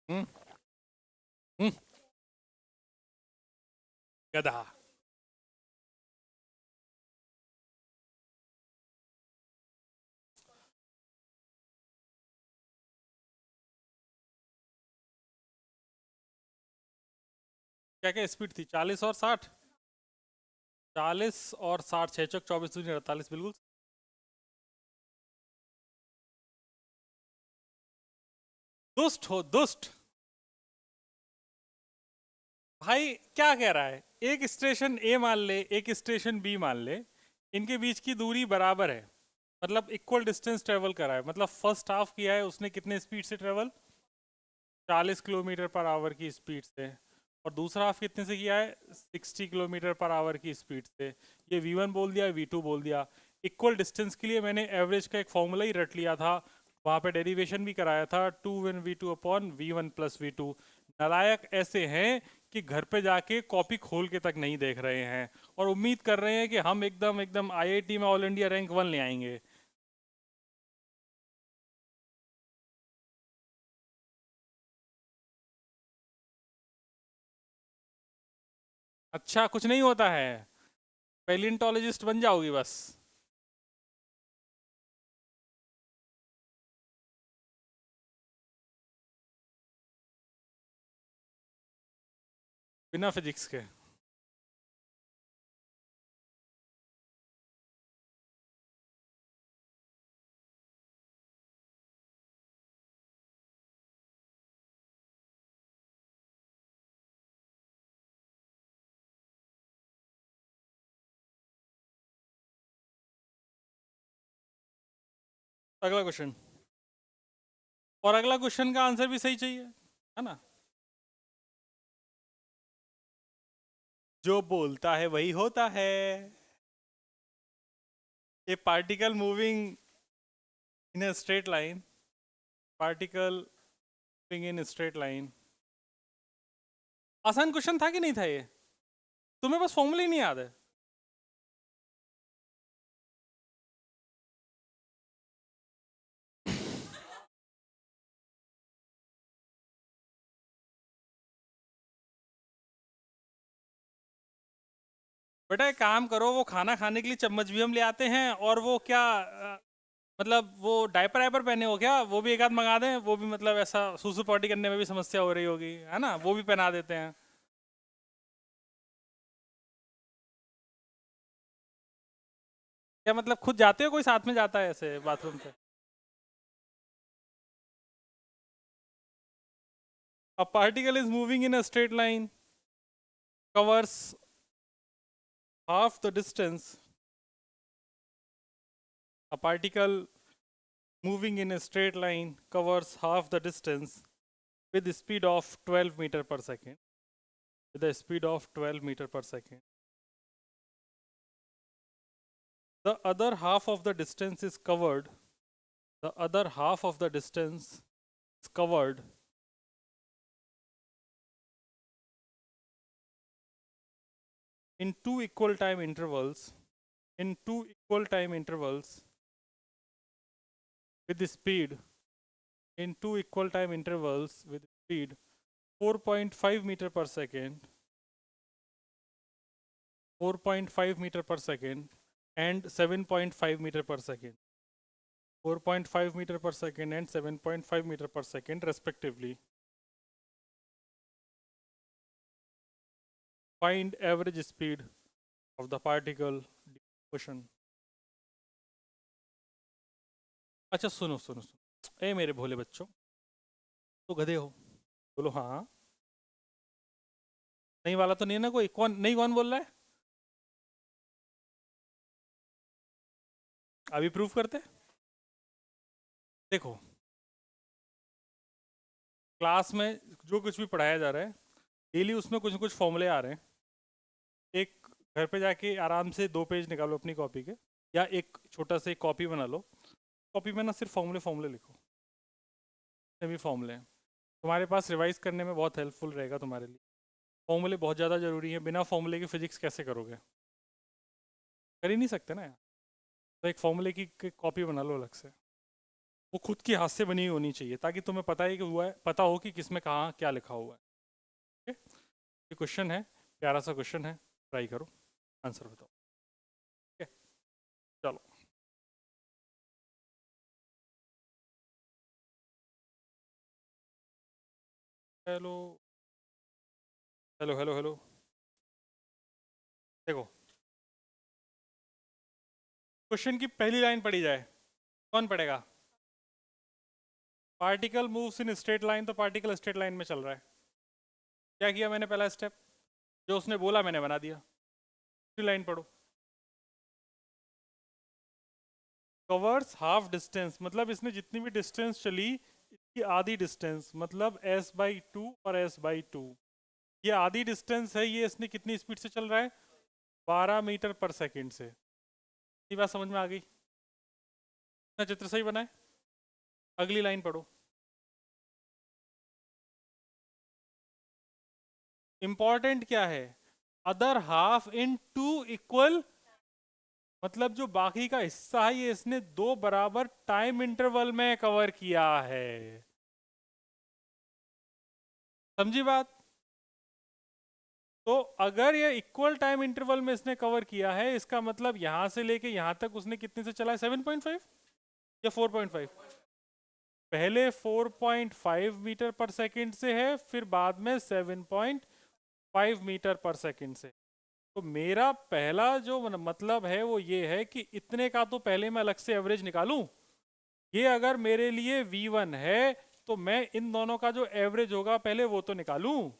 हम्म हम्म, गधा। क्या क्या स्पीड थी? 40 और 60? 40 और 60, 6 चौक 24 दूनी 48, बिल्कुल। दुष्ट हो दुष्ट। भाई क्या कह रहा है? एक स्टेशन ए मान ले, एक स्टेशन बी मान ले, इनके बीच की दूरी बराबर है, मतलब इक्वल डिस्टेंस ट्रेवल करा है, मतलब फर्स्ट हाफ किया है उसने कितने स्पीड से ट्रेवल? 40 किलोमीटर पर आवर की स्पीड से। और दूसरा हाफ कितने से किया है? 60 किलोमीटर पर आवर की स्पीड से। ये V1 बोल दिया, V2 बोल दिया। इक्वल डिस्टेंस के लिए मैंने एवरेज का एक फॉर्मूला ही रट लिया था, वहाँ पे डेरिवेशन भी कराया था, 2 अपॉन V1 प्लस V2। नालायक ऐसे हैं कि घर पे जाके कॉपी खोल के तक नहीं देख रहे हैं और उम्मीद कर रहे हैं कि हम एकदम एकदम IIT में ऑल इंडिया रैंक 1 ले आएंगे। अच्छा कुछ नहीं होता है, पैलियोंटोलॉजिस्ट बन जाओगी बस। बिना फिजिक्स के। अगला क्वेश्चन, और अगला क्वेश्चन का आंसर भी सही चाहिए, है ना? जो बोलता है वही होता है। ए particle moving in a straight line, particle moving in straight line. आसान क्वेश्चन था कि नहीं था ये? तुम्हें बस फॉर्मूला ही नहीं याद है। बेटा एक काम करो, वो खाना खाने के लिए चम्मच भी हम ले आते हैं, और वो क्या मतलब वो डायपर वायपर पहने हो क्या, वो भी एक आध मंगा दें, वो भी मतलब ऐसा सूसू पॉटी करने में भी समस्या हो रही होगी, है ना? वो भी पहना देते हैं। क्या मतलब खुद जाते हो, कोई साथ में जाता है ऐसे बाथरूम से? A particle is moving in a straight line, covers half the distance. A particle moving in a straight line covers half the distance with the speed of 12 meter per second. With the speed of 12 meter per second. The other half of the distance is covered. The other half of the distance is covered in two equal time intervals. In two equal time intervals with the speed. In two equal time intervals with speed 4.5 meter per second, 4.5 meter per second, and 7.5 meter per second. 4.5 meter per second and 7.5 meter per second respectively. Find average speed of the particle motion. अच्छा सुनो सुनो सुनो, ए मेरे भोले बच्चों, तो गधे हो? बोलो हाँ। नहीं वाला तो नहीं है ना कोई? कौन नहीं, कौन बोल रहा है? अभी प्रूफ करते। देखो, क्लास में जो कुछ भी पढ़ाया जा रहा है, डेली उसमें कुछ न कुछ फॉर्मूले आ रहे हैं। एक घर पे जाके आराम से 2 पेज निकालो अपनी कॉपी के, या एक छोटा सा एक कॉपी बना लो। कॉपी में ना सिर्फ फॉर्मूले फॉर्मूले लिखो, भी फॉर्मूले हैं, तुम्हारे पास रिवाइज करने में बहुत हेल्पफुल रहेगा तुम्हारे लिए। फॉर्मूले बहुत ज़्यादा ज़रूरी है, बिना फॉर्मूले के फिजिक्स कैसे करोगे? कर ही नहीं सकते ना यार। तो एक फॉर्मूले की कॉपी बना लो अलग से, वो खुद की हाथ से बनी हुई होनी चाहिए, ताकि तुम्हें पता ही कि हुआ है, पता हो कि किसमें कहाँ क्या लिखा हुआ है। ठीक है? ये क्वेश्चन है, प्यारा सा क्वेश्चन है, ट्राई करो, आंसर बताओ। ठीक है, चलो। Hello hello hello hello. देखो, क्वेश्चन की पहली लाइन पढ़ी जाए, कौन पढ़ेगा? Particle moves in straight line, तो पार्टिकल स्ट्रेट लाइन में चल रहा है। क्या किया मैंने? पहला स्टेप, जो उसने बोला मैंने बना दिया। दूसरी लाइन पढ़ो, कवर्स हाफ डिस्टेंस, मतलब इसने जितनी भी डिस्टेंस चली, इसकी आधी डिस्टेंस, मतलब s/2 और s/2। ये आधी डिस्टेंस है, ये इसने कितनी स्पीड से चल रहा है? 12 मीटर पर सेकंड से। ये बात समझ में आ गई ना? चित्र सही बना है? अगली लाइन पढ़ो, इंपॉर्टेंट क्या है? Other half in two equal, मतलब जो बाकी का हिस्सा है ये इसने 2 बराबर टाइम इंटरवल में कवर किया है। समझी बात? तो अगर ये इक्वल टाइम इंटरवल में इसने कवर किया है, इसका मतलब यहां से लेके यहां तक उसने कितने से चला है? 7.5 या 4.5? पहले 4.5 मीटर पर सेकंड से है, फिर बाद में 7.5 मीटर पर सेकंड से। तो मेरा पहला जो मतलब है वो ये है कि इतने का तो पहले मैं अलग से एवरेज निकालूं। ये अगर मेरे लिए V1 है, तो मैं इन दोनों का जो एवरेज होगा पहले वो तो निकालूं।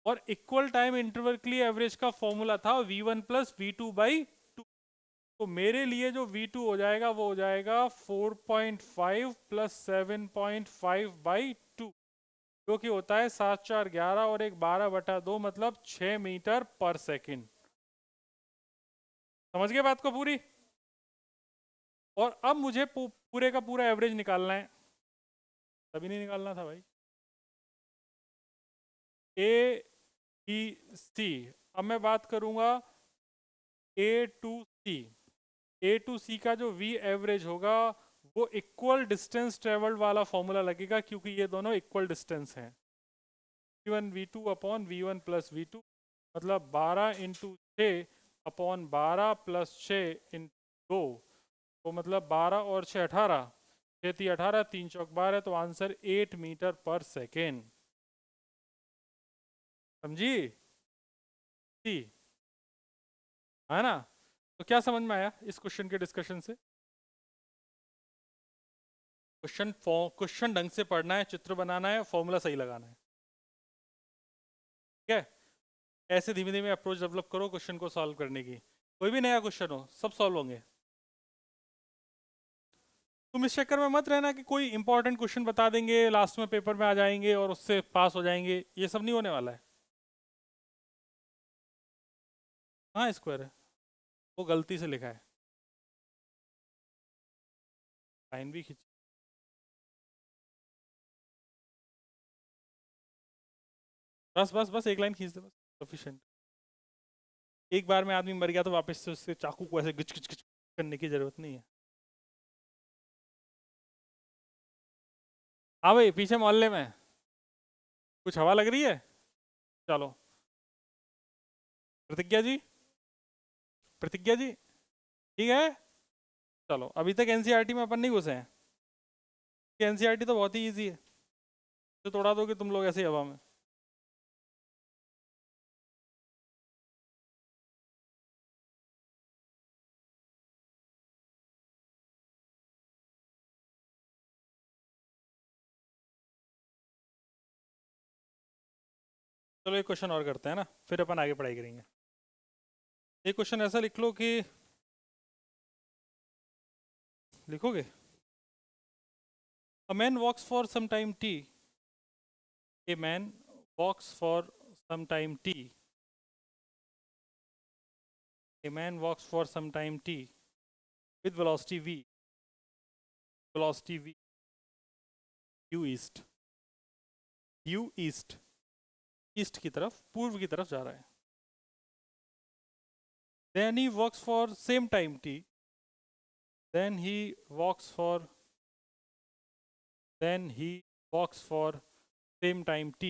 और इक्वल टाइम इंटरवल के लिए एवरेज का फॉर्मूला था V1 प्लस V2 बाई 2। तो मेरे लिए जो V2 हो जाएगा वो हो जाएगा 4.5 प्लस 7.5/2, जो कि होता है 7 4 11 और एक 12/2, मतलब 6 मीटर पर सेकंड। समझ गए बात को पूरी? और अब मुझे पूरे का पूरा एवरेज निकालना है। तभी नहीं निकालना था भाई। ए बी सी, अब मैं बात करूंगा ए टू सी। ए टू सी का जो वी एवरेज होगा वो इक्वल डिस्टेंस ट्रेवल्ड वाला फॉर्मूला लगेगा, क्योंकि ये दोनों इक्वल डिस्टेंस हैं। V1 V2 upon V1 plus V2, मतलब 12 इंटू 6 अपॉन 12 प्लस 6 इंटू 2, तो मतलब 12 और 6 18, 6 3 18, 3 चौक 12, तो आंसर 8 मीटर पर सेकेंड। समझी? सी है ना? तो क्या समझ में आया इस क्वेश्चन के डिस्कशन से? क्वेश्चन ढंग से पढ़ना है, चित्र बनाना है, फॉर्मूला सही लगाना है। ठीक है? ऐसे धीमे धीमे अप्रोच डेवलप करो क्वेश्चन को सॉल्व करने की। कोई भी नया क्वेश्चन हो सब सॉल्व होंगे। तुम इस चक्कर में मत रहना कि कोई इंपॉर्टेंट क्वेश्चन बता देंगे लास्ट में पेपर में आ जाएंगे और उससे पास हो जाएंगे, ये सब नहीं होने वाला है। हाँ स्क्वायर है, वो गलती से लिखा है। लाइन भी खींच। बस बस बस एक लाइन खींच दे, बस सफिशिएंट। एक बार में आदमी मर गया तो वापस से उससे चाकू को ऐसे गिच गिच गिच करने की जरूरत नहीं है। हाँ भाई, पीछे मोहल्ले में कुछ हवा लग रही है? चलो। प्रतिज्ञा जी, प्रतिज्ञा जी, ठीक है। चलो, अभी तक एनसीईआरटी में अपन नहीं घुसे हैं। एनसीईआरटी तो बहुत ही इजी है, तो तोड़ा दोगे तुम लोग ऐसे ही हवा में। चलो एक क्वेश्चन और करते हैं ना, फिर अपन आगे पढ़ाई करेंगे। एक क्वेश्चन ऐसा लिख लो कि, लिखोगे? A man walks for some time t. A man walks for some time t. A man walks for some time t with velocity v. Velocity v. Due east. Due east. East की तरफ, पूर्व की तरफ जा रहा है. Then he walks for same time t. Then he walks for. Then he walks for same time t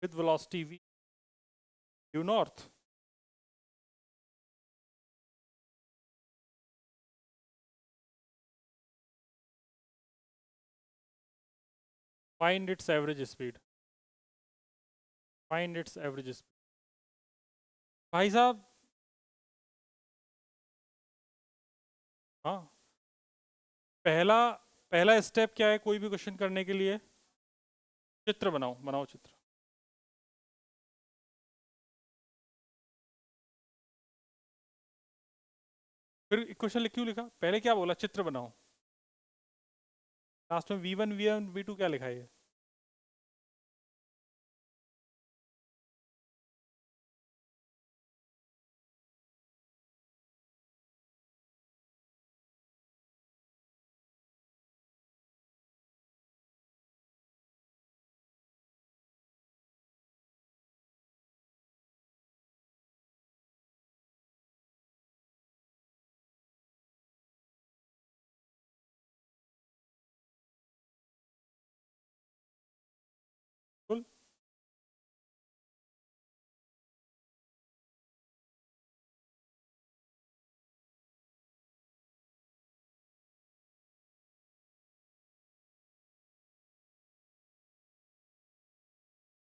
with velocity v due north. Find its average speed. Find its average speed. भाई साहब, हाँ, पहला पहला step क्या है कोई भी question करने के लिए? चित्र बनाओ, बनाओ चित्र। फिर क्वेश्चन क्यों लिखा? पहले क्या बोला? चित्र बनाओ। लास्ट में V1 V1 V2 क्या लिखा है? बिल्कुल।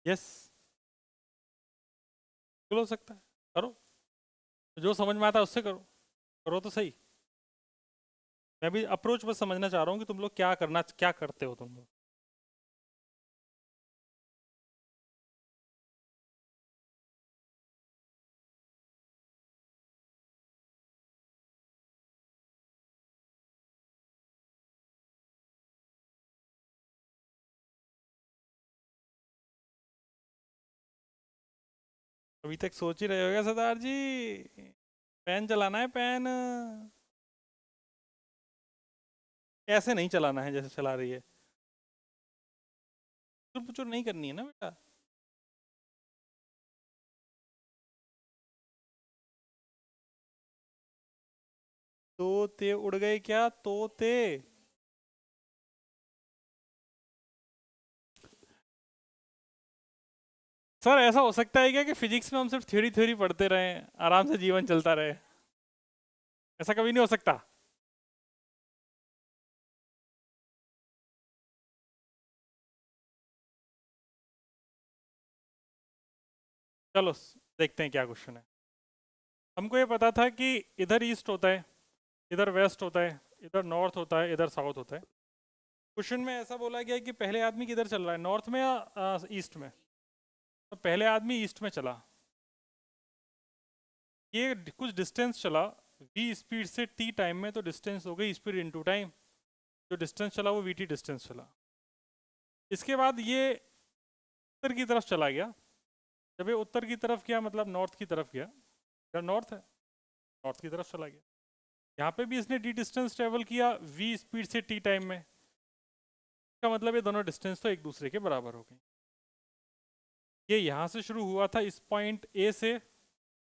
यस, बिल्कुल हो सकता है। करो, जो समझ में आता है उससे करो, करो तो सही। मैं भी अप्रोच बस समझना चाह रहा हूँ कि तुम लोग क्या करना, क्या करते हो तुम लोग। अभी तक सोच ही रहे होगे सरदार जी, पेन चलाना है पेन, ऐसे नहीं चलाना है जैसे चला रही है, चुप चुप नहीं करनी है ना बेटा। तोते उड़ गए क्या तोते? सर ऐसा हो सकता है क्या कि फिजिक्स में हम सिर्फ थ्योरी थ्योरी पढ़ते रहें, आराम से जीवन चलता रहे? ऐसा कभी नहीं हो सकता? चलो देखते हैं क्या क्वेश्चन है। हमको ये पता था कि इधर ईस्ट होता है, इधर वेस्ट होता है, इधर नॉर्थ होता है, इधर साउथ होता है। क्वेश्चन में ऐसा बोला गया है कि पहले आदमी किधर चल रहा है, नॉर्थ में या ईस्ट में? तो पहले आदमी ईस्ट में चला, ये कुछ डिस्टेंस चला v स्पीड से t टाइम में, तो डिस्टेंस हो गई स्पीड इनटू टाइम, जो डिस्टेंस चला वो vt डिस्टेंस चला। इसके बाद ये उत्तर की तरफ चला गया, जब ये उत्तर की तरफ गया मतलब नॉर्थ की तरफ गया, इधर नॉर्थ है, नॉर्थ की तरफ चला गया। यहाँ पे भी इसने d डिस्टेंस ट्रेवल किया v स्पीड से t टाइम में, इसका मतलब ये दोनों डिस्टेंस तो एक दूसरे के बराबर हो गई। ये यहाँ से शुरू हुआ था इस पॉइंट A से,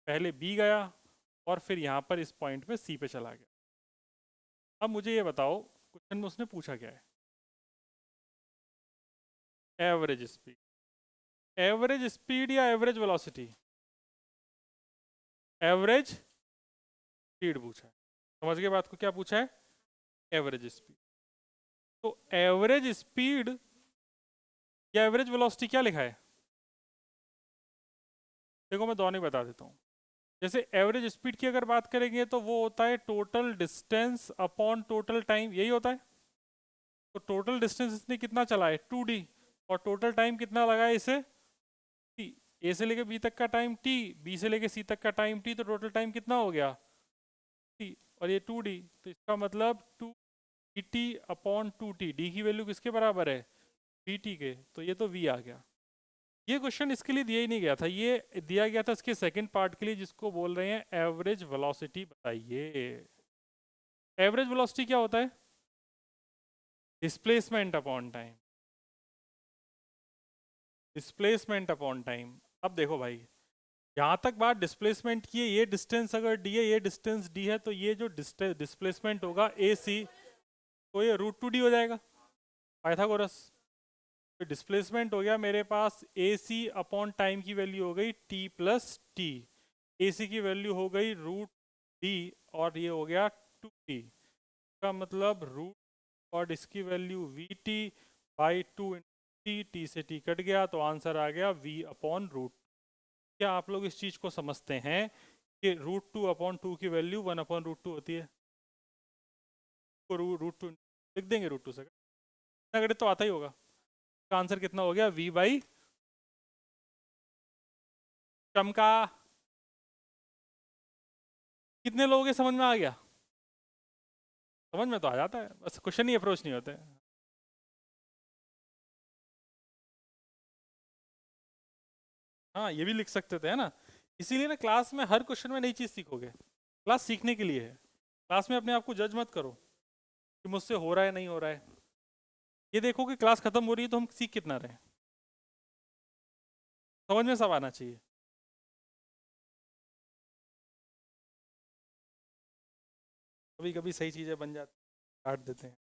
पहले B गया और फिर यहाँ पर इस पॉइंट पे C पे चला गया। अब मुझे ये बताओ क्वेश्चन में उसने पूछा क्या है? एवरेज स्पीड, एवरेज स्पीड या एवरेज वेलोसिटी? एवरेज स्पीड पूछा है, समझ गए बात को, क्या पूछा है? Average speed. तो एवरेज स्पीड या एवरेज वेलोसिटी क्या लिखा है? देखो मैं दोनों ही बता देता हूँ। जैसे एवरेज स्पीड की अगर बात करेंगे तो वो होता है total distance upon total time, यही होता है। तो टोटल डिस्टेंस इसने कितना चला है 2d, और टोटल टाइम कितना लगा है इसे t, a से लेके b तक का टाइम t, b से लेके c तक का टाइम t, तो टोटल टाइम कितना हो गया t, और ये 2d, तो इसका मतलब 2 dt अपॉन 2t, d की वैल्यू किसके बराबर है dt के, तो ये तो v आ गया। ये क्वेश्चन इसके लिए दिया ही नहीं गया था, ये दिया गया था इसके सेकंड पार्ट के लिए जिसको बोल रहे हैं एवरेज वेलोसिटी। बताइए एवरेज वेलोसिटी क्या होता है? Displacement upon time, displacement upon time. अब देखो भाई, यहाँ तक बात डिस्प्लेसमेंट की है, ये डिस्टेंस अगर डी है, ये डिस्टेंस डी है, तो ये जो डिस्प्लेसमेंट होगा ए सी, तो ये रूट टू डी हो जाएगा, पाइथागोरस। तो डिस्प्लेसमेंट हो गया मेरे पास ए सी अपॉन टाइम की वैल्यू हो गई टी प्लस टी, ए सी की वैल्यू हो गई रूट डी, और ये हो गया टू टी, का मतलब रूट, और इसकी value we T by two, T T से टी कट गया, तो आंसर आ गया वी अपॉन रूट। क्या आप लोग इस चीज़ को समझते हैं कि रूट टू अपॉन टू की value one upon root two होती है? तो रूट टू लिख देंगे, रूट टू से अगर तो आता ही होगा। इसका आंसर कितना हो गया वी बाई, चमका। कितने लोगों के समझ में आ गया? समझ में तो आ जाता है, बस क्वेश्चन ही अप्रोच नहीं होते। हाँ ये भी लिख सकते थे, है ना। इसीलिए ना क्लास में हर क्वेश्चन में नई चीज़ सीखोगे, क्लास सीखने के लिए है। क्लास में अपने आप को जज मत करो कि मुझसे हो रहा है नहीं हो रहा है, ये देखो कि क्लास खत्म हो रही है तो हम सीख कितना रहे हैं, समझ में सब आना चाहिए। कभी कभी सही चीज़ें बन जाती, काट देते हैं।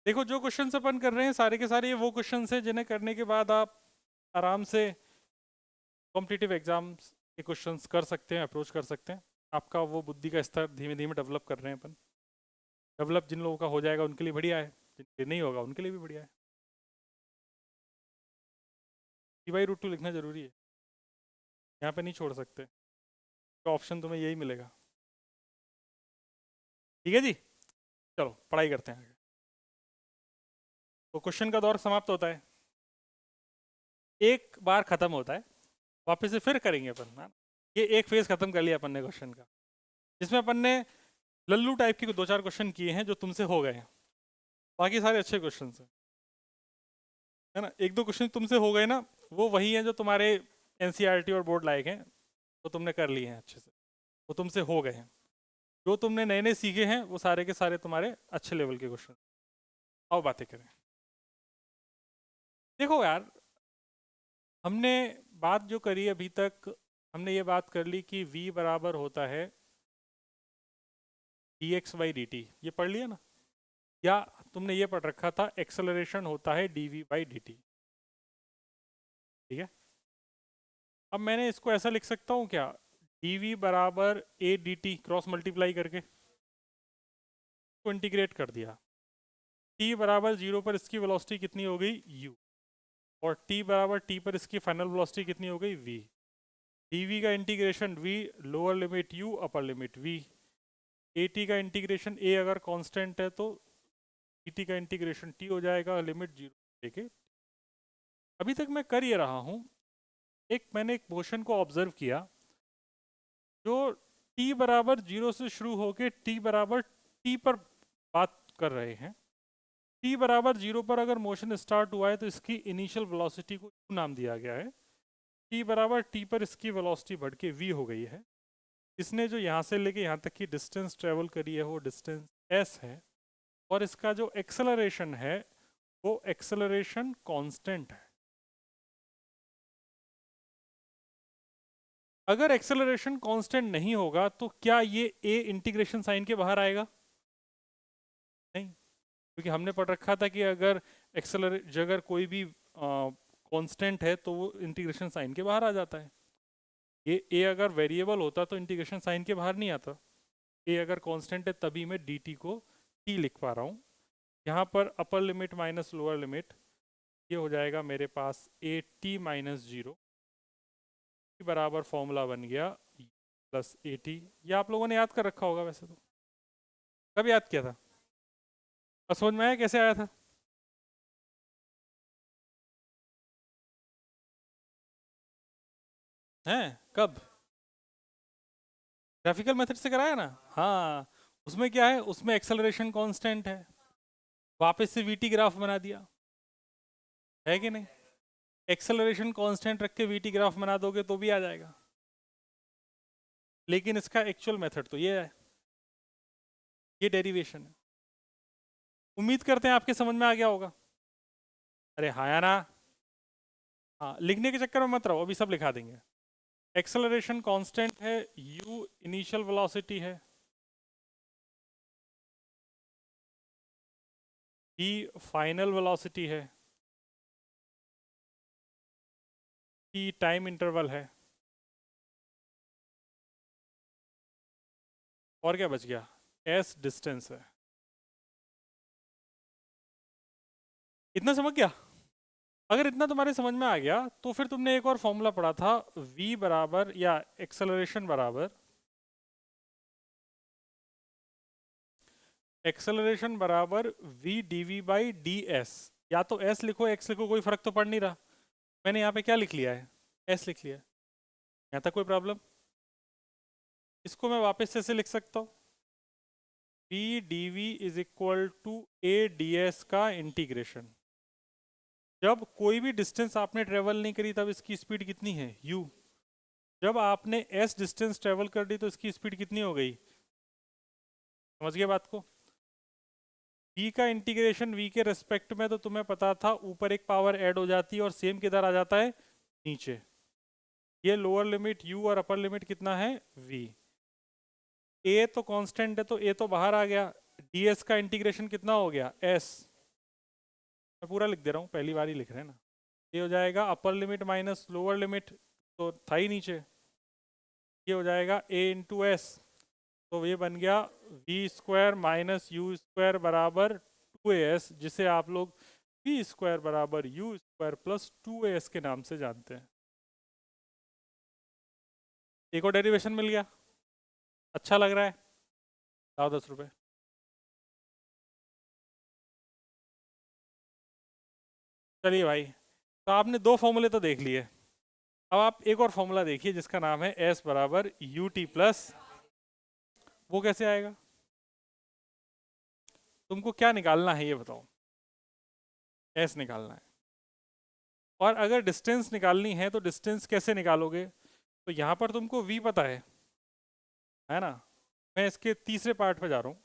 देखो जो क्वेश्चन अपन कर रहे हैं सारे के सारे ये वो क्वेश्चन हैं जिन्हें करने के बाद आप आराम से कॉम्पिटिटिव एग्जाम्स के क्वेश्चंस कर सकते हैं, अप्रोच कर सकते हैं। आपका वो बुद्धि का स्तर धीमे धीमे डेवलप कर रहे हैं अपन। डेवलप जिन लोगों का हो जाएगा उनके लिए बढ़िया है, जिनके नहीं होगा उनके लिए भी बढ़िया है। कि भाई रूट टू लिखना जरूरी है, यहाँ पे नहीं छोड़ सकते, तो ऑप्शन तुम्हें यही मिलेगा। ठीक है जी, चलो पढ़ाई करते हैं आगे। तो क्वेश्चन का दौर समाप्त होता है, एक बार खत्म होता है, वापस से फिर करेंगे अपन, हाँ। ये एक फेज खत्म कर लिया अपन ने क्वेश्चन का, जिसमें अपन ने लल्लू टाइप के दो चार क्वेश्चन किए हैं जो तुमसे हो गए हैं, बाकी सारे अच्छे क्वेश्चन हैं, है ना। एक दो क्वेश्चन तुमसे हो गए ना, वो वही है जो तुम्हारे एनसीईआरटी और बोर्ड लायक हैं, तो तुमने कर लिए हैं अच्छे से, वो तुमसे हो गए हैं। जो तुमने नए नए सीखे हैं वो सारे के सारे तुम्हारे अच्छे लेवल के क्वेश्चन। आओ बातें करें। देखो यार, हमने बात जो करी अभी तक, हमने ये बात कर ली कि v बराबर होता है dx बाई dt, ये पढ़ लिया ना। या तुमने ये पढ़ रखा था एक्सेलरेशन होता है dv बाई dt, ठीक है। अब मैंने इसको ऐसा लिख सकता हूँ क्या, dv बराबर a dt क्रॉस मल्टीप्लाई करके को इंटीग्रेट कर दिया। t बराबर 0 पर इसकी वेलोसिटी कितनी हो गई u, और t बराबर t पर इसकी फाइनल वेलोसिटी कितनी हो गई v। dv का integration v lower limit u upper limit v, at का इंटीग्रेशन a अगर कांस्टेंट है तो dt का इंटीग्रेशन t हो जाएगा लिमिट 0 लेके। अभी तक मैं कर ये रहा हूँ, मैंने एक मोशन को ऑब्जर्व किया जो t बराबर 0 से शुरू होके t बराबर t पर बात कर रहे हैं। t बराबर 0 पर अगर मोशन स्टार्ट हुआ है तो इसकी इनिशियल वेलोसिटी को u नाम दिया गया है। t बराबर t पर इसकी वेलोसिटी बढ़ के v हो गई है। इसने जो यहाँ से लेके यहाँ तक की डिस्टेंस ट्रेवल करी है वो डिस्टेंस s है, और इसका जो एक्सेलरेशन है वो एक्सेलरेशन कांस्टेंट है। अगर एक्सेलरेशन कांस्टेंट नहीं होगा तो क्या ये a इंटीग्रेशन साइन के बाहर आएगा? नहीं, क्योंकि हमने पढ़ रखा था कि अगर अगर कोई भी कांस्टेंट है तो वो इंटीग्रेशन साइन के बाहर आ जाता है। ये a अगर वेरिएबल होता तो इंटीग्रेशन साइन के बाहर नहीं आता। a अगर कांस्टेंट है तभी मैं dt को t लिख पा रहा हूँ। यहाँ पर upper limit minus lower limit, ये हो जाएगा मेरे पास a t माइनस 0 बराबर फॉर्मूला बन गया प्लस ए टी। ये आप लोगों ने याद कर रखा होगा वैसे तो, कब याद किया था और समझ में आया कैसे आया था? हैं कब? ग्राफिकल मेथड से कराया ना, हाँ। उसमें क्या है, उसमें एक्सेलरेशन कांस्टेंट है, वापस से वीटी ग्राफ बना दिया, है कि नहीं। एक्सेलरेशन कांस्टेंट रख के वीटी ग्राफ बना दोगे तो भी आ जाएगा, लेकिन इसका एक्चुअल मेथड तो ये है, ये डेरिवेशन है। उम्मीद करते हैं आपके समझ में आ गया होगा। अरे हाँ या ना, हाँ लिखने के चक्कर में मत रहो, अभी सब लिखा देंगे। एक्सेलरेशन कांस्टेंट है, u इनिशियल वेलोसिटी है, v फाइनल वेलोसिटी है, t टाइम इंटरवल है, और क्या बच गया, s डिस्टेंस है। इतना समझ गया? अगर इतना तुम्हारे समझ में आ गया तो फिर तुमने एक और फॉर्मूला पढ़ा था, v बराबर या एक्सेलरेशन बराबर, एक्सेलरेशन बराबर v dv बाई ds। या तो s लिखो x लिखो, कोई फर्क तो पड़ नहीं रहा। मैंने यहाँ पे क्या लिख लिया है, s लिख लिया है। यहाँ तक कोई प्रॉब्लम? इसको मैं वापस से ऐसे लिख सकता हूँ, v dv is equal to a ds का इंटीग्रेशन। जब कोई भी डिस्टेंस आपने ट्रेवल नहीं करी तब इसकी स्पीड कितनी है u, जब आपने s डिस्टेंस ट्रेवल कर दी तो इसकी स्पीड कितनी हो गई? समझ गए बात को? v का इंटीग्रेशन v के रेस्पेक्ट में तो तुम्हें पता था ऊपर एक पावर ऐड हो जाती है और सेम किधर आ जाता है, नीचे। ये लोअर लिमिट u और अपर लिमिट कितना है v। a तो कांस्टेंट है तो a तो बाहर आ गया, ds का इंटीग्रेशन कितना हो गया s। मैं पूरा लिख दे रहा हूँ, पहली बार ही लिख रहे हैं ना। ये हो जाएगा upper limit minus lower limit, तो था ही नीचे। ये हो जाएगा a इंटू एस, तो ये बन गया V square minus U square बराबर 2as, जिसे आप लोग वी स्क्वायर बराबर यू स्क्वायर प्लस 2as के नाम से जानते हैं। एक और डेरिवेशन मिल गया, अच्छा लग रहा है। लाओ 10 रुपए। चलिए भाई, तो आपने दो फॉर्मूले तो देख लिए। अब आप एक और फॉर्मूला देखिए जिसका नाम है एस बराबर यू टी प्लस। वो कैसे आएगा? तुमको क्या निकालना है ये बताओ। एस निकालना है, और अगर डिस्टेंस निकालनी है तो डिस्टेंस कैसे निकालोगे? तो यहाँ पर तुमको v पता है ना? मैं इसके तीसरे पार्ट पे जा रहा हूँ।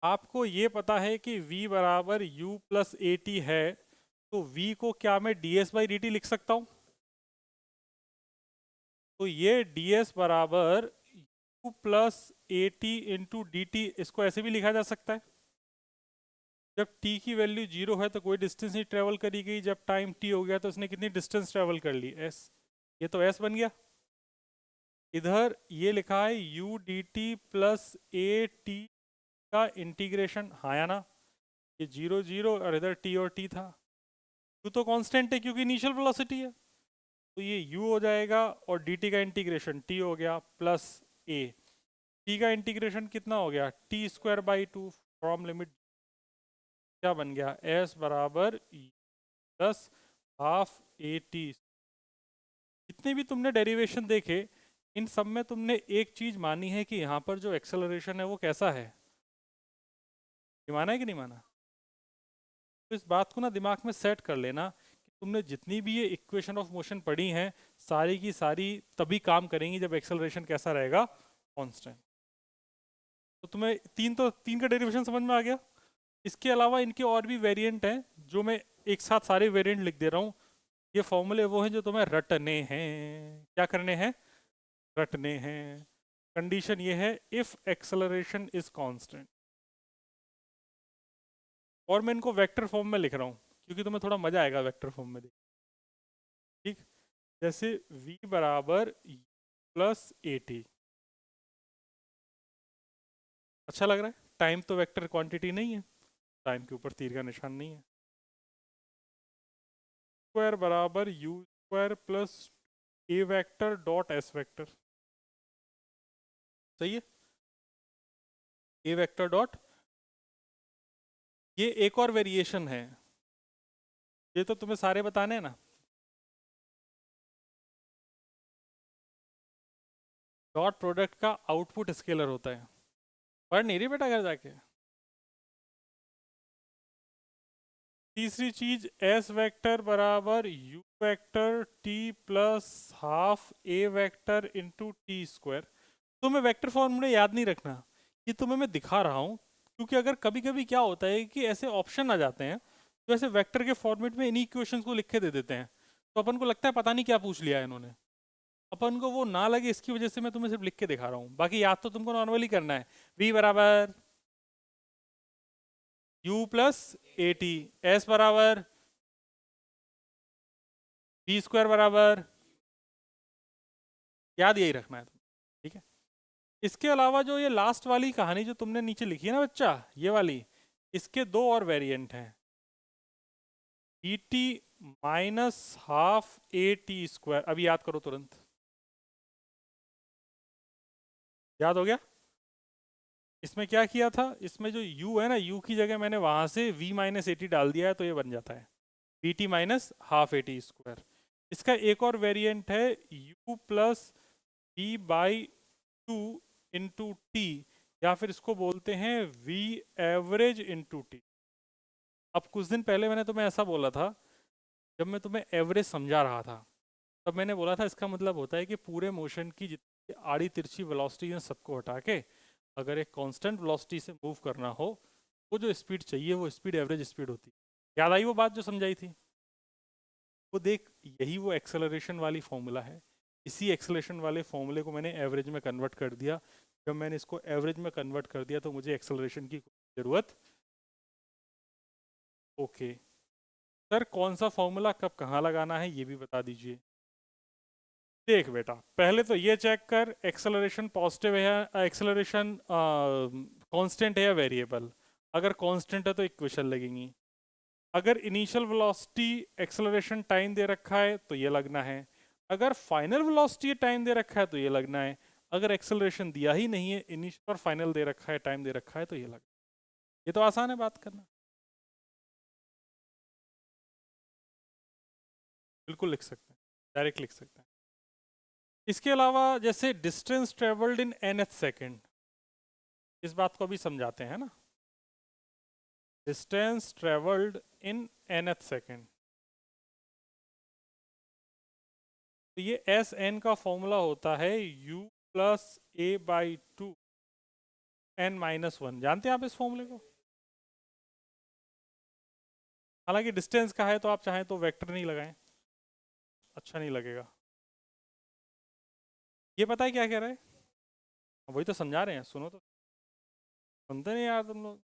आपको ये पता है कि v बराबर u प्लस ए टी है, तो v को क्या मैं ds बाई डी टी लिख सकता हूँ? तो ये ds बराबर u plus A T into D T, इसको ऐसे भी लिखा जा सकता है। जब t की वैल्यू 0 है तो कोई डिस्टेंस नहीं ट्रेवल करी गई, जब टाइम t हो गया तो उसने कितनी डिस्टेंस ट्रेवल कर ली? s। ये तो s बन गया। इधर ये लिखा है u D T plus A T का इंटीग्रेशन, हाँ या ना? ये 0 0 और इधर t और t था। u तो कांस्टेंट है क्योंकि इनिशियल वेलोसिटी है, तो ये u हो जाएगा, और dt का इंटीग्रेशन t हो गया प्लस a। t का इंटीग्रेशन कितना हो गया? t square by two from limit, क्या बन गया? s बराबर प्लस हाफ ए टी। जितने भी तुमने डेरिवेशन देखे, इन सब में तुमने एक चीज मानी है कि यहाँ पर जो एक्सेलरेशन है वो कैसा है? ये माना है कि नहीं माना? तो इस बात को ना दिमाग में सेट कर लेना कि तुमने जितनी भी ये इक्वेशन ऑफ मोशन पढ़ी हैं, सारी की सारी तभी काम करेंगी जब एक्सेलरेशन कैसा रहेगा? कांस्टेंट। तो तुम्हें तीन का डेरिवेशन समझ में आ गया। इसके अलावा इनके और भी वेरिएंट हैं, जो मैं एक साथ सारे वेरिएंट लिख दे रहा हूँ। ये फॉर्मूले वो हैं जो तुम्हें रटने हैं। क्या करने हैं? रटने हैं। कंडीशन ये है, इफ एक्सेलरेशन इज कांस्टेंट। और मैं इनको वेक्टर फॉर्म में लिख रहा हूँ क्योंकि तुम्हें थोड़ा मजा आएगा वेक्टर फॉर्म में देख। ठीक, जैसे v बराबर प्लस ए टी। अच्छा लग रहा है? टाइम तो वेक्टर क्वांटिटी नहीं है, टाइम के ऊपर तीर का निशान नहीं है। स्क्वायर बराबर यू स्क्वायर प्लस ए वेक्टर डॉट एस वेक्टर। सही है? ए वेक्टर डॉट, ये एक और वेरिएशन है। ये तो तुम्हें सारे बताने हैं ना। डॉट प्रोडक्ट का आउटपुट स्केलर होता है। पढ़ नहीं रही बेटा घर जाके? तीसरी चीज, एस वेक्टर बराबर you vector T plus half A vector into T square. तुम्हें वेक्टर फॉर्मूले याद नहीं रखना, ये तुम्हें मैं दिखा रहा हूँ, क्योंकि अगर कभी कभी क्या होता है कि ऐसे ऑप्शन आ जाते हैं जो ऐसे वेक्टर के फॉर्मेट में इन्हीं इक्वेशंस को लिख के दे देते हैं, तो अपन को लगता है पता नहीं क्या पूछ लिया है इन्होंने। अपन को वो ना लगे इसकी वजह से मैं तुम्हें सिर्फ लिख के दिखा रहा हूँ, बाकी याद तो तुमको नॉर्मली करना है। v बराबर u plus A T, S बराबर v स्क्वायर बराबर, याद यही रखना है तुम्हें। ठीक है? इसके अलावा जो ये लास्ट वाली कहानी जो तुमने नीचे लिखी है ना बच्चा, ये वाली, इसके दो और वेरिएंट हैं। E T minus half A T square, अभी याद करो तुरंत। याद हो गया? इसमें क्या किया था? इसमें जो u है ना, u की जगह मैंने वहां से v माइनस ए टी डाल दिया है, तो ये बन जाता है we T minus half A T square. इसका एक और वेरिएंट है u plus v by two into T, या फिर इसको बोलते हैं v एवरेज इंटू टी। अब कुछ दिन पहले मैंने तुम्हें ऐसा बोला था, जब मैं तुम्हें एवरेज समझा रहा था, तब मैंने बोला था इसका मतलब होता है कि पूरे मोशन की जितनी आड़ी तिरछी वेलोसिटी है सबको हटा के अगर एक कांस्टेंट वेलोसिटी से मूव करना हो, वो जो स्पीड चाहिए वो स्पीड एवरेज स्पीड होती है। याद आई वो बात जो समझाई थी? वो देख, यही वो एक्सेलरेशन वाली फॉर्मूला है। इसी एक्सेलरेशन वाले फॉर्मूले को मैंने एवरेज में कन्वर्ट कर दिया। जब मैंने इसको एवरेज में कन्वर्ट कर दिया तो मुझे एक्सेलरेशन की ज़रूरत। ओके सर, कौन सा फॉर्मूला कब कहाँ लगाना है ये भी बता दीजिए। देख बेटा, पहले तो ये चेक कर एक्सेलरेशन पॉजिटिव है या एक्सेलरेशन कांस्टेंट है या वेरिएबल। अगर कांस्टेंट है तो इक्वेशन लगेंगी। अगर इनिशियल वेलोसिटी एक्सेलरेशन टाइम दे रखा है तो ये लगना है। अगर फाइनल वेलोसिटी टाइम दे रखा है तो ये लगना है। अगर एक्सेलरेशन दिया ही नहीं है, इनिशियल और फाइनल दे रखा है, टाइम दे रखा है, तो ये लगना है। ये तो आसान है बात करना। बिल्कुल लिख सकते हैं, डायरेक्ट लिख सकते हैं। इसके अलावा जैसे distance travelled in nth second, इस बात को भी समझाते हैं ना, distance travelled in nth second. तो ये एस एन का फॉर्मूला होता है u plus A by two N minus one. जानते हैं आप इस फॉर्मूले को? हालांकि डिस्टेंस का है तो आप चाहें तो वेक्टर नहीं लगाएं, अच्छा नहीं लगेगा। ये पता है क्या कह रहा है? वही तो समझा रहे हैं, सुनो तो। सुनते नहीं यार तुम लोग,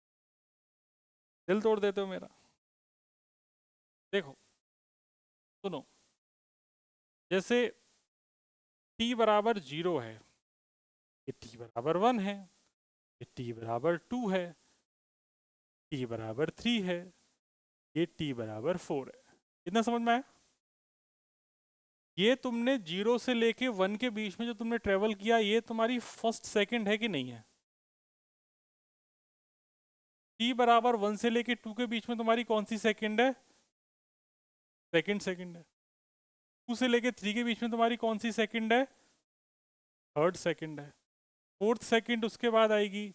दिल तोड़ देते हो मेरा। देखो सुनो, जैसे t बराबर 0 है, ये t बराबर 1 है, ये t बराबर 2 है, t बराबर 3 है, ये t बराबर 4 है। इतना समझ में आया? ये तुमने 0 से लेके 1 के बीच में जो तुमने ट्रेवल किया, ये तुम्हारी फर्स्ट सेकंड है कि नहीं है? t बराबर 1 से लेके 2 के बीच में तुम्हारी कौन सी सेकंड है? सेकंड सेकंड है। 2 से लेके 3 के बीच में तुम्हारी कौन सी सेकंड है? थर्ड सेकंड है। फोर्थ सेकंड उसके बाद आएगी,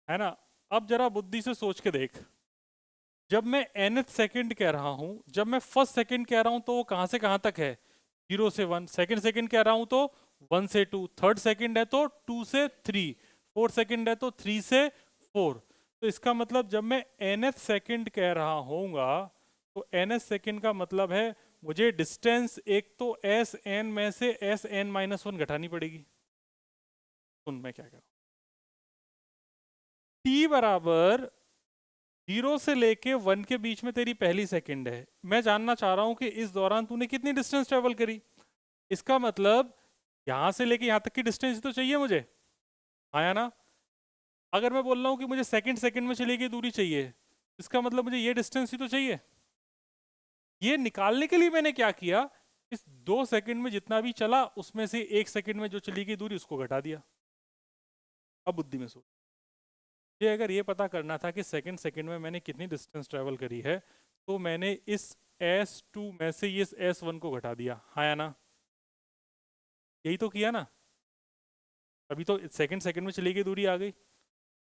है ना? अब जरा बुद्धि से सोच के देख, जब मैं nth सेकंड कह रहा हूं, जब मैं फर्स्ट सेकंड कह रहा हूं, तो वो कहां से कहां तक है? 0 से 1। सेकंड सेकंड कह रहा हूं तो 1 से 2। थर्ड सेकंड है तो 2 से 3। फोर्थ सेकंड है तो 3 से 4। तो इसका मतलब जब मैं nth सेकंड कह रहा होऊंगा, तो nth सेकंड का मतलब है मुझे डिस्टेंस एक तो एस एन में से एस एन माइनस वन घटानी पड़ेगी। सुन मैं क्या कह रहा हूं, टी बराबर 0 से लेके 1 के बीच में तेरी पहली सेकंड है। मैं जानना चाह रहा हूं कि इस दौरान तूने कितनी डिस्टेंस ट्रेवल करी। इसका मतलब यहां से लेके यहां तक की डिस्टेंस तो चाहिए मुझे, आया ना? अगर मैं बोल रहा हूं कि मुझे सेकंड सेकंड में चली गई दूरी चाहिए, इसका मतलब मुझे ये डिस्टेंस ही तो चाहिए। ये निकालने के लिए मैंने क्या किया, इस 2 सेकंड में जितना भी चला उसमें से 1 सेकंड में जो चली गई दूरी उसको घटा दिया। अब बुद्धि में सोच, ये अगर ये पता करना था कि सेकंड सेकंड में मैंने कितनी डिस्टेंस ट्रेवल करी है, तो मैंने इस S2 में से इस S1 को घटा दिया, हाँ या ना? यही तो किया ना? अभी तो सेकंड सेकंड में चली गई दूरी आ गई।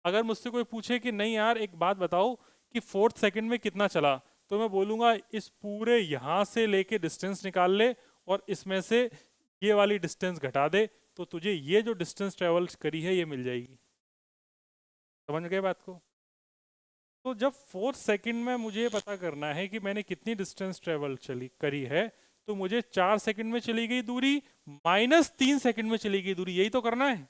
अगर मुझसे कोई पूछे कि नहीं यार एक बात बताओ कि फोर्थ सेकंड में कितना चला, तो मैं बोलूँगा इस पूरे यहाँ से लेके डिस्टेंस निकाल ले और इसमें से ये वाली डिस्टेंस घटा दे, तो तुझे ये जो डिस्टेंस ट्रेवल करी है ये मिल जाएगी। समझ गए बात को? तो जब फोर्थ सेकंड में मुझे पता करना है कि मैंने कितनी डिस्टेंस ट्रेवल चली करी है, तो मुझे 4 सेकंड में चली गई दूरी माइनस 3 सेकंड में चली गई दूरी, यही तो करना है।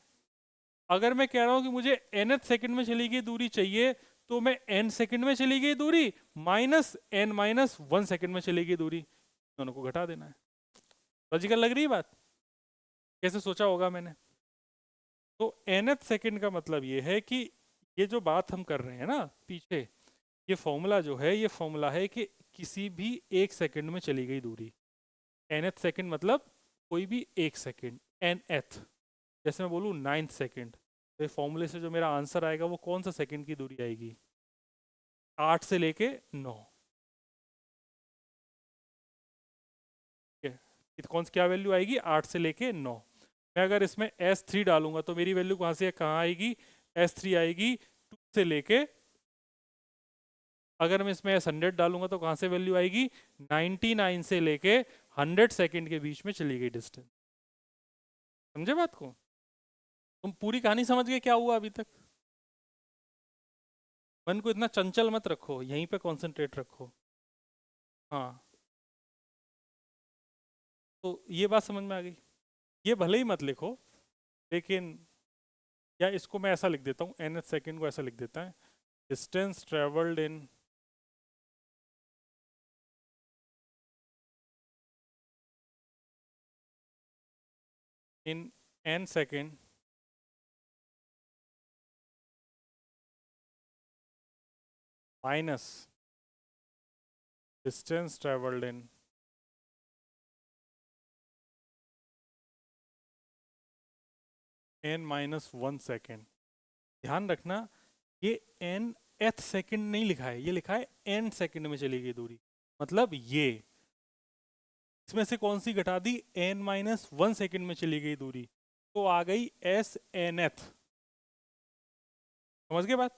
अगर मैं कह रहा हूं कि मुझे nth सेकंड में चली गई दूरी चाहिए, तो मैं n सेकंड में चली गई दूरी माइनस n माइनस 1 सेकंड में चली गई दूरी, दोनों को घटा देना है। लॉजिकल लग रही है बात? कैसे सोचा होगा मैंने? तो nth सेकंड का मतलब ये है कि ये जो बात हम कर रहे हैं ना पीछे, ये फॉर्मूला जो है, ये फॉर्मूला है कि किसी भी एक सेकंड में चली गई दूरी। nth सेकंड मतलब कोई भी एक सेकंड, nth। जैसे मैं बोलूँ 9th सेकंड, तो फॉर्मूले से जो मेरा आंसर आएगा वो कौन सा सेकंड की दूरी आएगी? 8 से लेके 9। ठीक है, कौन सी क्या वैल्यू आएगी? 8 से लेके 9। मैं अगर इसमें S3 डालूंगा तो मेरी वैल्यू कहाँ से कहाँ आएगी? S3 आएगी 2 से लेके, अगर मैं इसमें S100 डालूंगा तो कहाँ से वैल्यू आएगी? 99 से लेके 100 सेकंड के बीच में चली गई डिस्टेंस। समझे बात को? तुम पूरी कहानी समझ गए क्या हुआ अभी तक? मन को इतना चंचल मत रखो, यहीं पे कंसंट्रेट रखो। हाँ, तो ये बात समझ में आ गई। ये भले ही मत लिखो, लेकिन या इसको मैं ऐसा लिख देता हूँ, nth सेकंड को ऐसा लिख देता है, डिस्टेंस ट्रेवल्ड इन n second minus distance travelled इन n माइनस 1 सेकेंड। ध्यान रखना, ये nth सेकंड नहीं लिखा है, ये लिखा है n सेकंड में चली गई दूरी, मतलब ये इसमें से कौन सी घटा दी, n-1 सेकेंड में चली गई दूरी, तो आ गई s nth। समझ गए बात?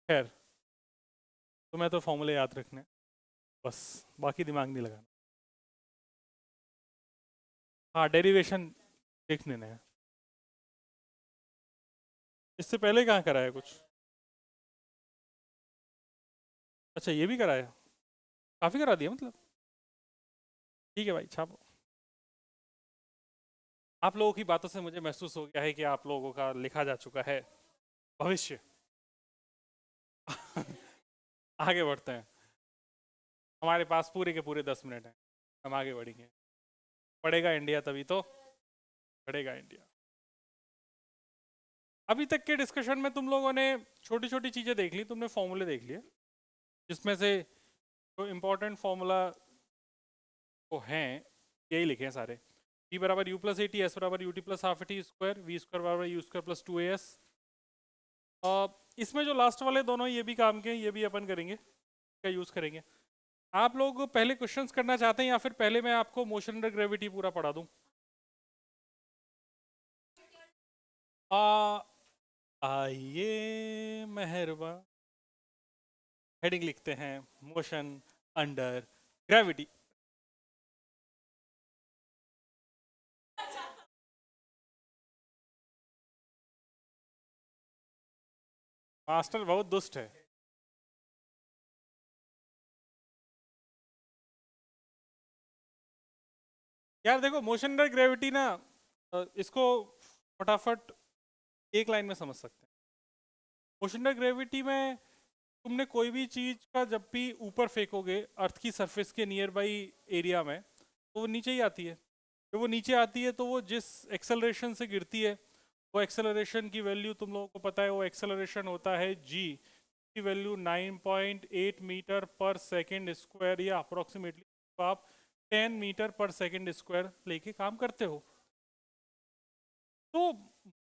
खैर, तुम्हें तो फॉर्मूले याद रखने हैं, बस बाकी दिमाग नहीं लगाना। हाँ, डेरिवेशन देखने ने है। इससे पहले कहाँ कराया कुछ? अच्छा, ये भी कराया, काफी करा दिया मतलब। ठीक है भाई, छापो। आप लोगों की बातों से मुझे महसूस हो गया है कि आप लोगों का लिखा जा चुका है भविष्य। आगे बढ़ते हैं। हमारे पास पूरे के पूरे 10 मिनट हैं, हम आगे बढ़ेंगे। पढ़ेगा इंडिया तभी तो, पढ़ेगा इंडिया। अभी तक के डिस्कशन में तुम लोगों ने छोटी छोटी चीजें देख ली, तुमने फॉर्मूले देख लिए, जिसमें से जो इम्पोर्टेंट फॉर्मूला वो हैं यही लिखे हैं सारे। p बराबर u plus A T, S बराबर U T plus half A T square, V square बराबर यू स्क्वायर प्लस 2as। इसमें जो लास्ट वाले दोनों ये भी काम के, ये भी अपन करेंगे, का यूज करेंगे। आप लोग पहले क्वेश्चंस करना चाहते हैं या फिर पहले मैं आपको मोशन अंडर ग्रेविटी पूरा पढ़ा दूं? आइए मेहरबान, हेडिंग लिखते हैं मोशन अंडर ग्रेविटी। मास्टर बहुत दुष्ट है। यार देखो, मोशन अंडर ग्रेविटी ना, इसको फटाफट एक लाइन में समझ सकते हैं। मोशन अंडर ग्रेविटी में तुमने कोई भी चीज का जब भी ऊपर फेंकोगे अर्थ की सरफेस के नियर बाई एरिया में, तो वो नीचे ही आती है। जब वो नीचे आती है तो वो जिस एक्सेलरेशन से गिरती है, वो एक्सेलरेशन की वैल्यू तुम लोगों को पता है, वो एक्सेलरेशन होता है g की value 9.8 metre per second square, या अप्रोक्सीमेटली तो आप 10 मीटर पर सेकेंड स्क्वायर लेके काम करते हो। तो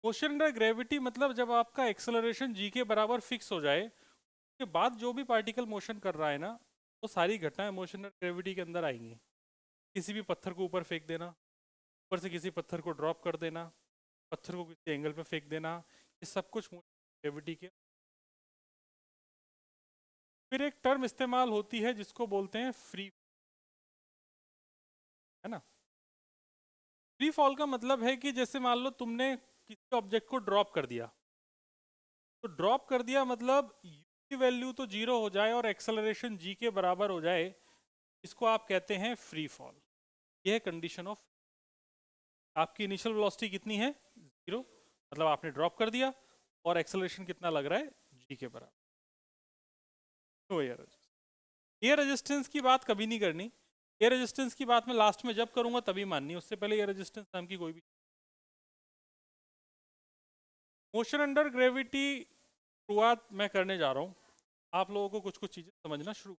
मोशन अंडर ग्रेविटी मतलब जब आपका एक्सेलरेशन g के बराबर फिक्स हो जाए, उसके बाद जो भी पार्टिकल मोशन कर रहा है ना, वो सारी घटनाएं मोशन अंडर ग्रेविटी के अंदर आएंगी। किसी भी पत्थर को ऊपर फेंक देना, ऊपर से किसी पत्थर को ड्रॉप कर देना, पत्थर को किसी एंगल पे फेंक देना, ये सब कुछ ग्रेविटी के। फिर एक टर्म इस्तेमाल होती है जिसको बोलते हैं फ्री, है ना। फ्री फॉल का मतलब है कि जैसे मान लो तुमने किसी ऑब्जेक्ट को ड्रॉप कर दिया, तो ड्रॉप कर दिया मतलब u की वैल्यू तो 0 हो जाए और एक्सेलरेशन g के बराबर हो जाए, इसको आप कहते हैं फ्री फॉल। यह है कंडीशन ऑफ। आपकी इनिशियल वेलोसिटी कितनी है, 0, मतलब आपने ड्रॉप कर दिया, और एक्सेलरेशन कितना लग रहा है, g के बराबर। तो एयर रेजिस्टेंस की बात कभी नहीं करनी। एयर रेजिस्टेंस की बात मैं लास्ट में जब करूंगा तभी माननी, उससे पहले एयर रेजिस्टेंस नाम की कोई भी। मोशन अंडर ग्रेविटी शुरुआत मैं करने जा रहा हूं, आप लोगों को कुछ कुछ चीजें समझना शुरू।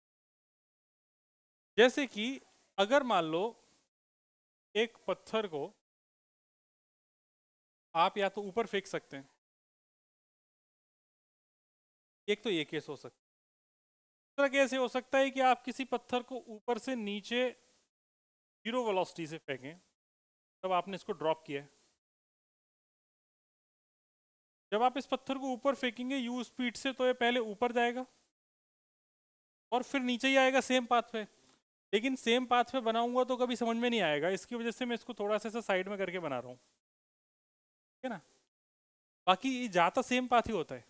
जैसे कि अगर मान लो एक पत्थर को आप या तो ऊपर फेंक सकते हैं, एक तो ये केस हो सकता है। दूसरा केस ये हो सकता है कि आप किसी पत्थर को ऊपर से नीचे 0 वेलोसिटी से फेंकें, तब आपने इसको ड्रॉप किया है। जब आप इस पत्थर को ऊपर फेंकेंगे u स्पीड से, तो ये पहले ऊपर जाएगा और फिर नीचे ही आएगा सेम पाथ पे। लेकिन सेम पाथ पे बनाऊंगा तो कभी समझ में नहीं आएगा, इसकी वजह से मैं इसको थोड़ा सा साइड में करके बना रहा हूँ, ठीक है ना। बाकी ये जाता सेम पाथ ही होता है,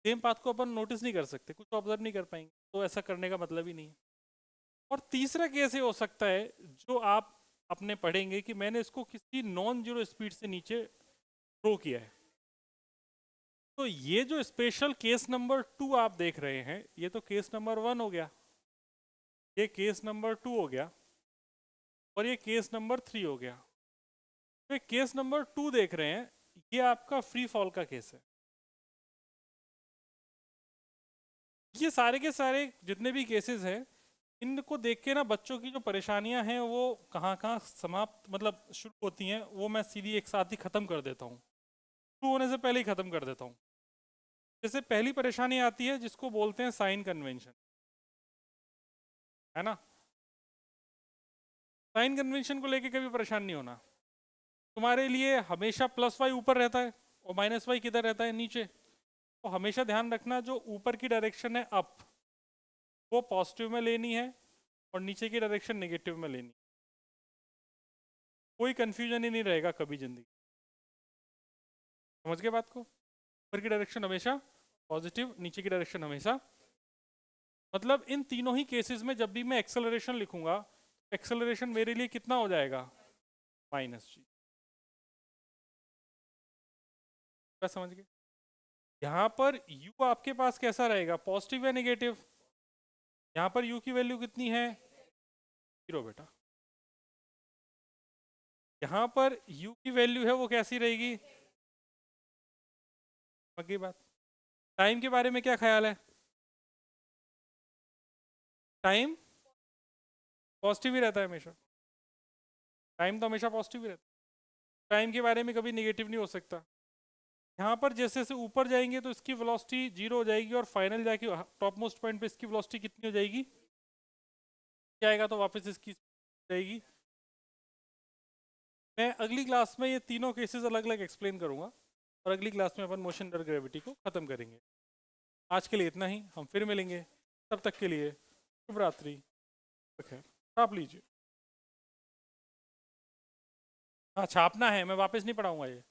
सेम पाथ को अपन नोटिस नहीं कर सकते, कुछ ऑब्जर्व नहीं कर पाएंगे, तो ऐसा करने का मतलब ही नहीं है। और तीसरा केस ये हो सकता है जो आप अपने पढ़ेंगे कि मैंने इसको किसी नॉन जीरो स्पीड से नीचे थ्रो किया है। तो ये जो स्पेशल केस नंबर 2 आप देख रहे हैं, ये तो केस नंबर 1 हो गया, ये केस नंबर 2 हो गया, और ये केस नंबर 3 हो गया। तो केस नंबर 2 देख रहे हैं, ये आपका फ्री फॉल का केस है। ये सारे के सारे जितने भी केसेस हैं, इनको देख के ना बच्चों की जो परेशानियां हैं वो कहाँ कहाँ समाप्त मतलब शुरू होती हैं, वो मैं सीधी एक साथ ही खत्म कर देता हूँ, शुरू होने से पहले ही खत्म कर देता हूँ। जैसे पहली परेशानी आती है जिसको बोलते हैं साइन कन्वेंशन, है ना। साइन कन्वेंशन को लेके कभी परेशान नहीं होना। तुम्हारे लिए हमेशा प्लस वाई ऊपर रहता है और माइनस वाई किधर रहता है, नीचे। तो हमेशा ध्यान रखना जो ऊपर की डायरेक्शन है अप, वो पॉजिटिव में लेनी है और नीचे की डायरेक्शन नेगेटिव में लेनी है। कोई कंफ्यूजन ही नहीं रहेगा कभी जिंदगी। समझ गए बात को? ऊपर की डायरेक्शन हमेशा पॉजिटिव, नीचे की डायरेक्शन हमेशा, मतलब इन तीनों ही केसेस में जब भी मैं एक्सेलरेशन लिखूंगा, एक्सेलरेशन मेरे लिए कितना हो जाएगा, माइनस जी। क्या समझ गए? यहाँ पर u आपके पास कैसा रहेगा, पॉजिटिव या नेगेटिव? यहाँ पर u की वैल्यू कितनी है, 0 बेटा। यहाँ पर u की वैल्यू है वो कैसी रहेगी, बाकी बात। टाइम के बारे में क्या ख्याल है? टाइम पॉजिटिव ही रहता है हमेशा, टाइम तो हमेशा पॉजिटिव ही रहता है, टाइम के बारे में कभी नेगेटिव नहीं हो सकता। यहाँ पर जैसे जैसे ऊपर जाएंगे तो इसकी वेलोसिटी 0 हो जाएगी और फाइनल जाके टॉप मोस्ट पॉइंट पे इसकी वेलोसिटी कितनी हो जाएगी, क्या आएगा, तो वापस इसकी जाएगी। मैं अगली क्लास में ये तीनों केसेस अलग अलग एक्सप्लेन करूंगा और अगली क्लास में अपन मोशन अंडर ग्रेविटी को खत्म करेंगे। आज के लिए इतना ही, हम फिर मिलेंगे, तब तक के लिए शुभ रात्रि, छाप लीजिए। हाँ छापना है, मैं वापस नहीं पढ़ाऊंगा ये।